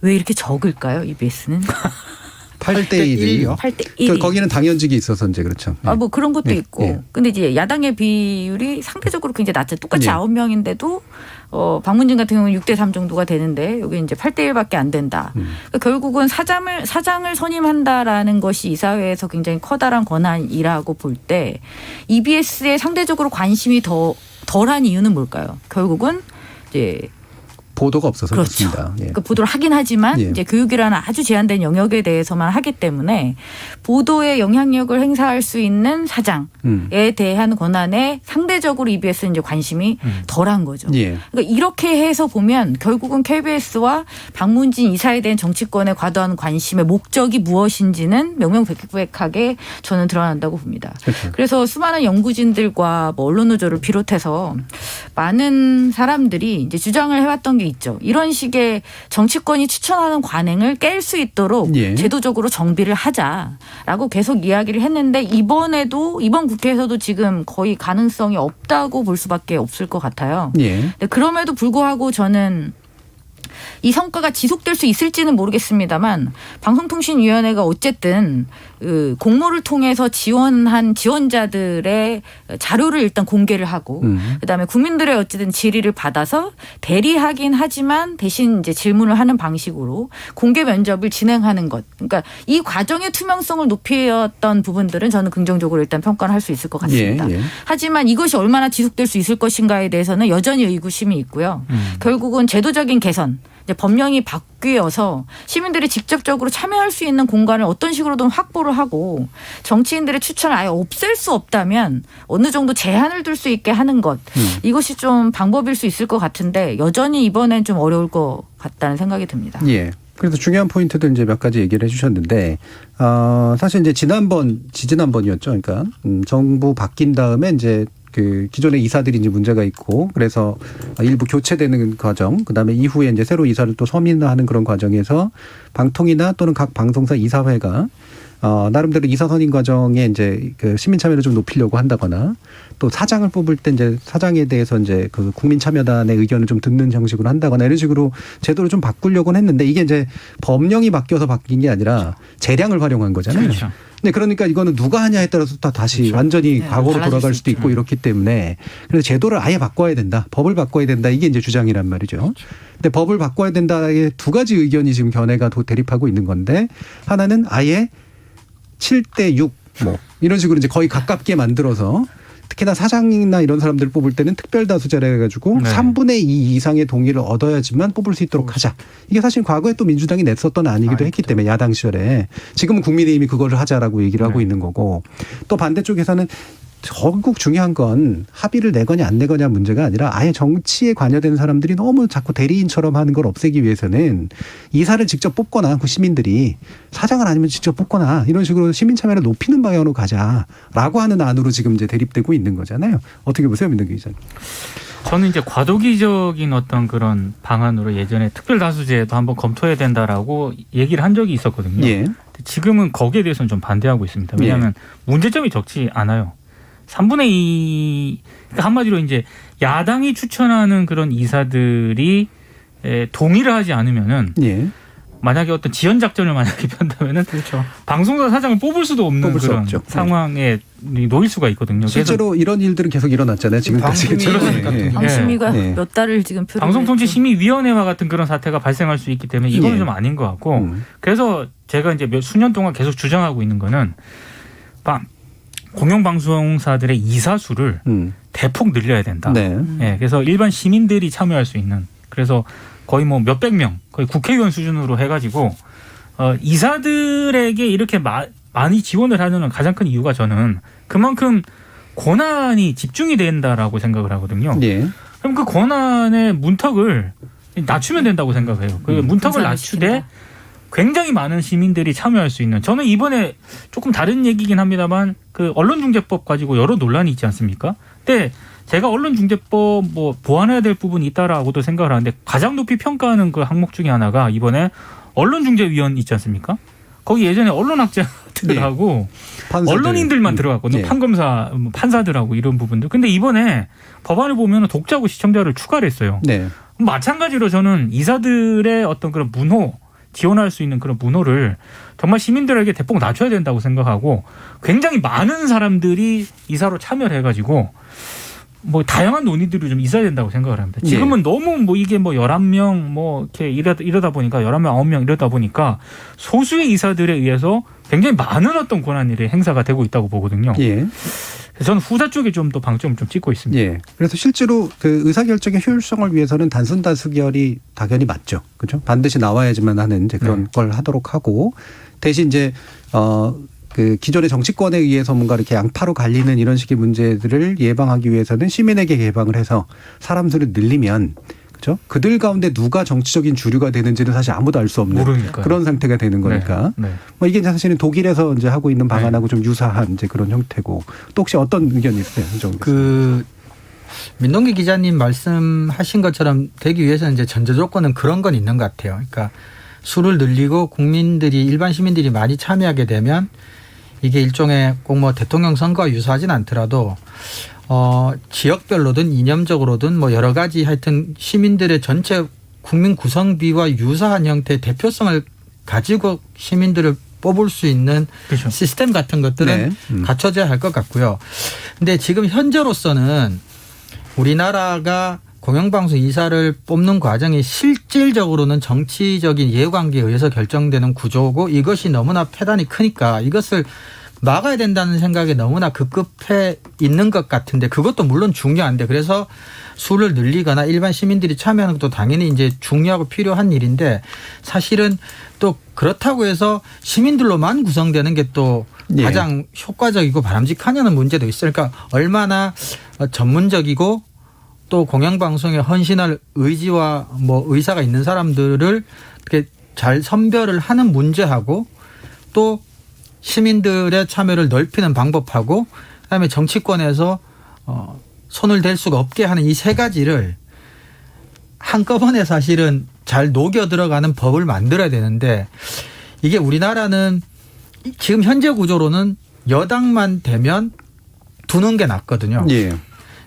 왜 이렇게 적을까요? EBS는? 8대1이요? 8대1. 거기는 당연직이 있어서 이제 그렇죠. 뭐 그런 것도 네. 있고. 네. 근데 이제 야당의 비율이 상대적으로 굉장히 낮죠. 똑같이 네. 9명인데도 방문진 같은 경우는 6대3 정도가 되는데 여기 이제 8대1밖에 안 된다. 그러니까 결국은 사장을 선임한다라는 것이 이사회에서 굉장히 커다란 권한이라고 볼 때 EBS에 상대적으로 관심이 덜한 이유는 뭘까요? 결국은 이제 보도가 없어서 그렇죠. 그렇습니다. 예. 그러니까 보도를 하긴 하지만 이제 교육이라는 아주 제한된 영역에 대해서만 하기 때문에 보도에 영향력을 행사할 수 있는 사장에 대한 권한에 상대적으로 EBS는 이제 관심이 덜한 거죠. 예. 그러니까 이렇게 해서 보면 결국은 KBS와 박문진 이사에 대한 정치권에 과도한 관심의 목적이 무엇인지는 명명백백하게 저는 드러난다고 봅니다. 그렇죠. 그래서 수많은 연구진들과 뭐 언론노조를 비롯해서 많은 사람들이 이제 주장을 해왔던 게 있죠. 이런 식의 정치권이 추천하는 관행을 깰 수 있도록 제도적으로 정비를 하자라고 계속 이야기를 했는데 이번 국회에서도 지금 거의 가능성이 없다고 볼 수밖에 없을 것 같아요. 근데 그럼에도 불구하고 저는 이 성과가 지속될 수 있을지는 모르겠습니다만 방송통신위원회가 어쨌든 공모를 통해서 지원한 지원자들의 자료를 일단 공개를 하고 그다음에 국민들의 어쨌든 질의를 받아서 대리하긴 하지만 대신 이제 질문을 하는 방식으로 공개 면접을 진행하는 것. 그러니까 이 과정의 투명성을 높였던 부분들은 저는 긍정적으로 일단 평가를 할 수 있을 것 같습니다. 하지만 이것이 얼마나 지속될 수 있을 것인가에 대해서는 여전히 의구심이 있고요. 결국은 제도적인 개선, 이제 법령이 바뀌어서 시민들이 직접적으로 참여할 수 있는 공간을 어떤 식으로든 확보를 하고 정치인들의 추천을 아예 없앨 수 없다면 어느 정도 제한을 둘 수 있게 하는 것. 이것이 좀 방법일 수 있을 것 같은데 여전히 이번엔 좀 어려울 것 같다는 생각이 듭니다. 예. 그래서 중요한 포인트들 이제 몇 가지 얘기를 해주셨는데, 사실 이제 지지난번이었죠. 그러니까 정부 바뀐 다음에 이제 그 기존의 이사들이 이제 문제가 있고 그래서 일부 교체되는 과정, 그다음에 이후에 이제 새로 이사를 또 서민화하는 그런 과정에서 방통이나 또는 각 방송사 이사회가 나름대로 이사 선임 과정에 이제 그 시민 참여를 좀 높이려고 한다거나 또 사장을 뽑을 때 이제 사장에 대해서 이제 그 국민 참여단의 의견을 좀 듣는 형식으로 한다거나 이런 식으로 제도를 좀 바꾸려고는 했는데 이게 이제 법령이 바뀌어서 바뀐 게 아니라 재량을 활용한 거잖아요. 그렇죠. 네, 그러니까 이거는 누가 하냐에 따라서 다시 그렇죠. 완전히 네, 과거로 달라질 돌아갈 수 수도 있고 이렇기 때문에 그래서 제도를 아예 바꿔야 된다. 법을 바꿔야 된다. 이게 이제 주장이란 말이죠. 근데 법을 바꿔야 된다의 두 가지 의견이 지금 견해가 대립하고 있는 건데 하나는 아예 7대 6 뭐 이런 식으로 이제 거의 가깝게 만들어서 특히나 사장이나 이런 사람들 뽑을 때는 특별다수제라 해가지고 네. 3분의 2 이상의 동의를 얻어야지만 뽑을 수 있도록 하자. 이게 사실 과거에 또 민주당이 냈었던 안이기도 했기 때문에 야당 시절에 지금은 국민의힘이 그거를 하자라고 얘기를 하고 있는 거고 또 반대쪽에서는 결국 중요한 건 합의를 내거냐 안 내거냐 문제가 아니라 아예 정치에 관여된 사람들이 너무 자꾸 대리인처럼 하는 걸 없애기 위해서는 이사를 직접 뽑거나 그 시민들이 사장을 아니면 직접 뽑거나 이런 식으로 시민 참여를 높이는 방향으로 가자라고 하는 안으로 지금 이제 대립되고 있는 거잖아요. 어떻게 보세요, 민동기 기자님? 저는 이제 과도기적인 어떤 그런 방안으로 예전에 특별다수제도 한번 검토해야 된다라고 얘기를 한 적이 있었거든요. 예. 지금은 거기에 대해서는 좀 반대하고 있습니다. 왜냐하면 문제점이 적지 않아요. 3분의 2, 그러니까 한마디로 이제 야당이 추천하는 그런 이사들이 동의를 하지 않으면은 예. 만약에 어떤 지연 작전을 만약에 편다면은 그렇죠. 방송사 사장을 뽑을 수도 없는 뽑을 수 그런 없죠. 상황에 놓일 수가 있거든요. 실제로 이런 일들은 계속 일어났잖아요. 지금까지. 방심위 그렇죠. 같은 예. 경우. 방심위가 네. 몇 달을 지금 표를 방송통신심의위원회와 같은 그런 사태가 발생할 수 있기 때문에 이거는 예. 좀 아닌 것 같고 그래서 제가 이제 수년 동안 계속 주장하고 있는 거는 공영방송사들의 이사 수를 대폭 늘려야 된다. 네. 예, 그래서 일반 시민들이 참여할 수 있는 그래서 거의 뭐 몇백 명, 거의 국회의원 수준으로 해가지고 이사들에게 이렇게 많이 지원을 하는 가장 큰 이유가 저는 그만큼 권한이 집중이 된다라고 생각을 하거든요. 예. 그럼 그 권한의 문턱을 낮추면 된다고 생각해요. 그 문턱을 낮추되 굉장히 많은 시민들이 참여할 수 있는. 저는 이번에 조금 다른 얘기긴 합니다만 그 언론중재법 가지고 여러 논란이 있지 않습니까? 근데 제가 언론중재법 뭐 보완해야 될 부분이 있다라고도 생각을 하는데 가장 높이 평가하는 그 항목 중에 하나가 이번에 언론중재위원 있지 않습니까? 거기 예전에 언론학자들하고 판사들. 언론인들만 들어갔거든요. 예. 판검사, 판사들하고 이런 부분들. 근데 이번에 법안을 보면 독자고 시청자를 추가를 했어요. 네. 마찬가지로 저는 이사들의 어떤 그런 문호, 지원할 수 있는 그런 문호를 정말 시민들에게 대폭 낮춰야 된다고 생각하고 굉장히 많은 사람들이 이사로 참여를 해가지고 뭐 다양한 논의들이 좀 있어야 된다고 생각을 합니다. 지금은 너무 뭐 이게 뭐 11명 뭐 이렇게 이러다 보니까 11명, 9명 이러다 보니까 소수의 이사들에 의해서 굉장히 많은 어떤 권한이 행사가 되고 있다고 보거든요. 예. 그래서 저는 후자 쪽에 좀 더 방점을 좀 찍고 있습니다. 예. 그래서 실제로 그 의사결정의 효율성을 위해서는 단순 다수결이 당연히 맞죠. 그렇죠? 반드시 나와야지만 하는 이제 그런 걸 하도록 하고 대신 이제 그 기존의 정치권에 의해서 뭔가 이렇게 양파로 갈리는 이런 식의 문제들을 예방하기 위해서는 시민에게 개방을 해서 사람들을 늘리면 그렇죠? 그들 가운데 누가 정치적인 주류가 되는지는 사실 아무도 알 수 없는 모르니까요. 그런 상태가 되는 거니까. 네. 뭐 이게 사실은 독일에서 이제 하고 있는 방안하고 좀 유사한 이제 그런 형태고. 또 혹시 어떤 의견이 있으세요? 그 민동기 기자님 말씀하신 것처럼 되기 위해서는 이제 전제 조건은 그런 건 있는 것 같아요. 그러니까 수를 늘리고 국민들이 일반 시민들이 많이 참여하게 되면 이게 일종의 꼭 뭐 대통령 선거와 유사하진 않더라도 지역별로든 이념적으로든 뭐 여러 가지 하여튼 시민들의 전체 국민 구성비와 유사한 형태의 대표성을 가지고 시민들을 뽑을 수 있는 그렇죠. 시스템 같은 것들은 네. 갖춰져야 할 것 같고요. 근데 지금 현재로서는 우리나라가 공영방송 이사를 뽑는 과정이 실질적으로는 정치적인 이해관계에 의해서 결정되는 구조고 이것이 너무나 폐단이 크니까 이것을 막아야 된다는 생각에 너무나 급급해 있는 것 같은데 그것도 물론 중요한데 그래서 수를 늘리거나 일반 시민들이 참여하는 것도 당연히 이제 중요하고 필요한 일인데 사실은 또 그렇다고 해서 시민들로만 구성되는 게 또 가장 효과적이고 바람직하냐는 문제도 있어요. 그러니까 얼마나 전문적이고 또 공영방송에 헌신할 의지와 뭐 의사가 있는 사람들을 이렇게 잘 선별을 하는 문제하고 또 시민들의 참여를 넓히는 방법하고 그다음에 정치권에서 손을 댈 수가 없게 하는 이 세 가지를 한꺼번에 사실은 잘 녹여 들어가는 법을 만들어야 되는데 이게 우리나라는 지금 현재 구조로는 여당만 되면 두는 게 낫거든요. 예.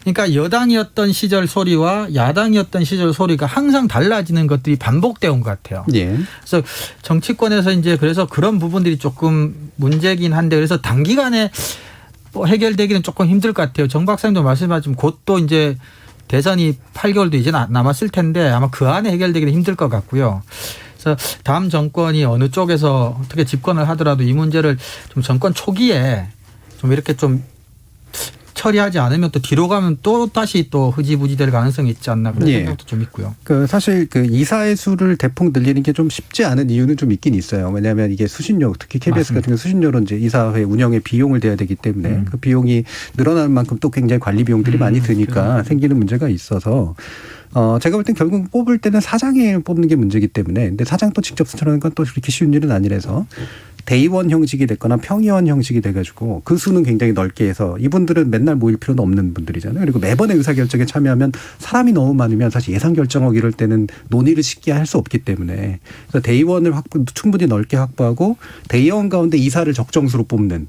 그러니까 여당이었던 시절 소리와 야당이었던 시절 소리가 항상 달라지는 것들이 반복되어 온 것 같아요. 예. 그래서 정치권에서 이제 그래서 그런 부분들이 조금 문제긴 한데 그래서 단기간에 뭐 해결되기는 조금 힘들 것 같아요. 정 박사님도 말씀하셨지만 곧 또 이제 대선이 8개월도 이제 남았을 텐데 아마 그 안에 해결되기는 힘들 것 같고요. 그래서 다음 정권이 어느 쪽에서 어떻게 집권을 하더라도 이 문제를 좀 정권 초기에 좀 이렇게 좀 처리하지 않으면 또 뒤로 가면 또 다시 또 흐지부지 될 가능성이 있지 않나 그런 예. 생각도 좀 있고요. 사실 이사의 수를 대폭 늘리는 게 좀 쉽지 않은 이유는 좀 있긴 있어요. 왜냐하면 이게 수신료, 특히 KBS 맞습니다. 같은 경우 수신료로 이제 이사회 운영에 비용을 대야 되기 때문에 그 비용이 늘어나는 만큼 또 굉장히 관리 비용들이 많이 드니까 생기는 문제가 있어서 제가 볼 땐 결국 뽑을 때는 사장을 뽑는 게 문제이기 때문에 근데 사장 또 직접 선출하는 건 또 그렇게 쉬운 일은 아니라서 대의원 형식이 됐거나 평의원 형식이 돼가지고 그 수는 굉장히 넓게 해서 이분들은 맨날 모일 필요는 없는 분들이잖아요. 그리고 매번의 의사결정에 참여하면 사람이 너무 많으면 사실 예산결정하고 이럴 때는 논의를 쉽게 할 수 없기 때문에 그래서 대의원을 충분히 넓게 확보하고 대의원 가운데 이사를 적정수로 뽑는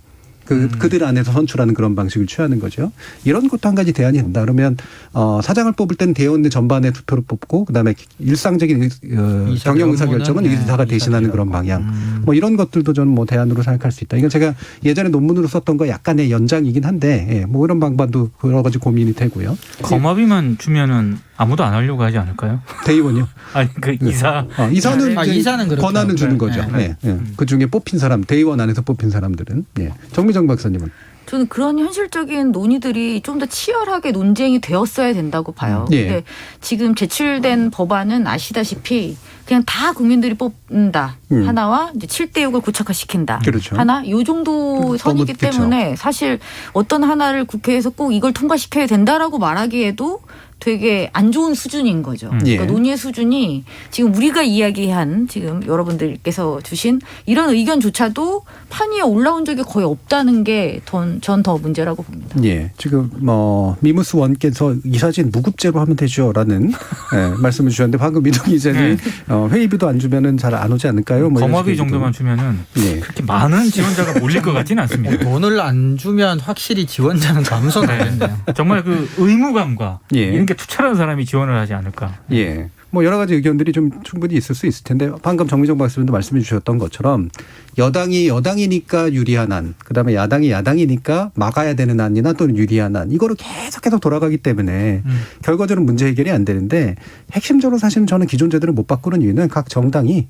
그들 안에서 선출하는 그런 방식을 취하는 거죠. 이런 것도 한 가지 대안이 된다. 그러면 사장을 뽑을 때는 대의원들 전반에 투표를 뽑고 그다음에 일상적인 경영 의사결정은 이사가 대신하는 그런 방향. 뭐 이런 것들도 저는 뭐 대안으로 생각할 수 있다. 이건 제가 예전에 논문으로 썼던 거 약간의 연장이긴 한데 뭐 이런 방법도 여러 가지 고민이 되고요. 거마비만 주면은 아무도 안 하려고 하지 않을까요? 대의원이요? 아니 그 이사 이사는 이사는 그렇죠. 권한을 주는 거죠. 네. 그 중에 뽑힌 사람, 대의원 안에서 뽑힌 사람들은 정미정 박사님은 저는 그런 현실적인 논의들이 좀 더 치열하게 논쟁이 되었어야 된다고 봐요. 예. 근데 지금 제출된 법안은 아시다시피 그냥 다 국민들이 뽑는다. 하나와 이제 7대6을 구체화시킨다. 그렇죠. 하나 요 정도 선이기 그렇죠. 때문에 사실 어떤 하나를 국회에서 꼭 이걸 통과시켜야 된다라고 말하기에도 되게 안 좋은 수준인 거죠. 예. 그러니까 논의의 수준이 지금 우리가 이야기한 지금 여러분들께서 주신 이런 의견조차도 판 위에 올라온 적이 거의 없다는 게 전 더 문제라고 봅니다. 예, 지금 미무스 원께서 이 사진 무급제로 하면 되죠라는 말씀을 주셨는데 방금 민동 기자님 회의비도 안 주면은 잘 안 오지 않을까요? 뭐 거마비 정도만 주면은 그렇게 많은 지원자가 몰릴 것 같지는 않습니다. 돈을 안 주면 확실히 지원자는 감소하겠네요. 정말 그 의무감과 예. 이런 게 투철한 사람이 지원을 하지 않을까. 예. 뭐 여러 가지 의견들이 좀 충분히 있을 수 있을 텐데 방금 정미정 박사님도 말씀해 주셨던 것처럼 여당이 여당이니까 유리한 안, 그다음에 야당이 야당이니까 막아야 되는 안이나 또는 유리한 안 이거로 계속해서 돌아가기 때문에 결과적으로 문제 해결이 안 되는데 핵심적으로 사실은 저는 기존 제도를 못 바꾸는 이유는 각 정당이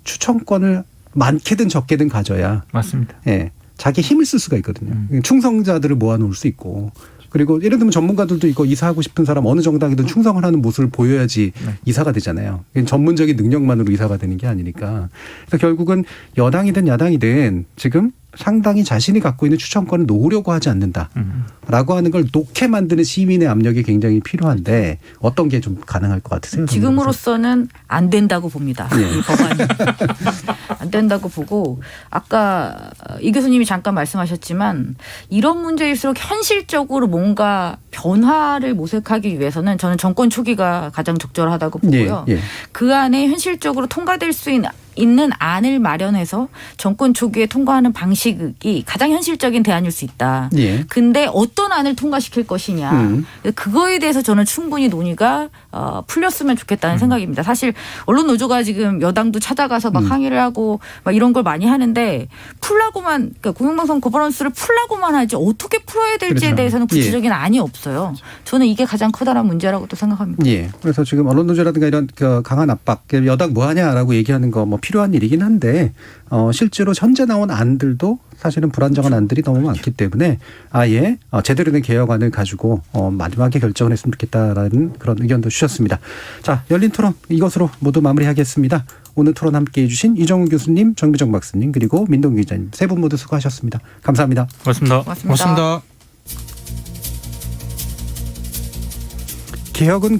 추천권을 많게든 적게든 가져야 맞습니다. 예, 자기 힘을 쓸 수가 있거든요. 충성자들을 모아놓을 수 있고. 그리고 예를 들면 전문가들도 이거 이사하고 싶은 사람 어느 정당이든 충성을 하는 모습을 보여야지 이사가 되잖아요. 전문적인 능력만으로 이사가 되는 게 아니니까. 그래서 결국은 여당이든 야당이든 지금 상당히 자신이 갖고 있는 추천권을 놓으려고 하지 않는다라고 하는 걸 놓게 만드는 시민의 압력이 굉장히 필요한데 어떤 게 좀 가능할 것 같으세요? 지금으로서는 안 된다고 봅니다. 이 법안이. 안 된다고 보고 아까 이 교수님이 잠깐 말씀하셨지만 이런 문제일수록 현실적으로 뭔가 변화를 모색하기 위해서는 저는 정권 초기가 가장 적절하다고 보고요. 예. 그 안에 현실적으로 통과될 수 있는 안을 마련해서 정권 초기에 통과하는 방식이 가장 현실적인 대안일 수 있다. 예. 근데 어떤 안을 통과시킬 것이냐. 그거에 대해서 저는 충분히 논의가 풀렸으면 좋겠다는 생각입니다. 사실 언론 노조가 지금 여당도 찾아가서 막 항의를 하고 막 이런 걸 많이 하는데 풀라고만 그러니까 공영방송 거버넌스를 풀라고만 하지 어떻게 풀어야 될지에 그렇죠. 대해서는 구체적인 안이 없어요. 저는 이게 가장 커다란 문제라고 또 생각합니다. 예. 그래서 지금 언론 노조라든가 이런 강한 압박, 여당 뭐 하냐라고 얘기하는 거 뭐 필요한 일이긴 한데 실제로 현재 나온 안들도 사실은 불안정한 안들이 너무 많기 때문에 아예 제대로 된 개혁안을 가지고 마지막에 결정을 했으면 좋겠다라는 그런 의견도 주셨습니다. 자, 열린 토론 이것으로 모두 마무리하겠습니다. 오늘 토론 함께해 주신 이정훈 교수님, 정미정 박사님 그리고 민동 기자님 세 분 모두 수고하셨습니다. 감사합니다. 고맙습니다. 고맙습니다. 개혁은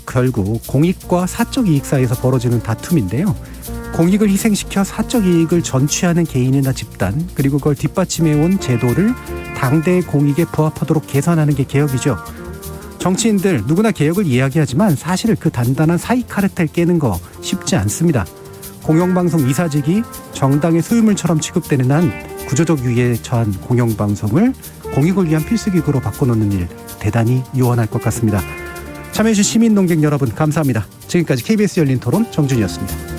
결국 공익과 사적 이익 사이에서 벌어지는 다툼인데요. 공익을 희생시켜 사적 이익을 전취하는 개인이나 집단 그리고 그걸 뒷받침해온 제도를 당대의 공익에 부합하도록 개선하는 게 개혁이죠. 정치인들 누구나 개혁을 이야기하지만 사실 그 단단한 사익 카르텔 깨는 거 쉽지 않습니다. 공영방송 이사직이 정당의 소유물처럼 취급되는 한 구조적 유의에 처한 공영방송을 공익을 위한 필수기구로 바꿔놓는 일 대단히 요원할 것 같습니다. 참여해주신 시민논객 여러분 감사합니다. 지금까지 KBS 열린 토론 정준이었습니다.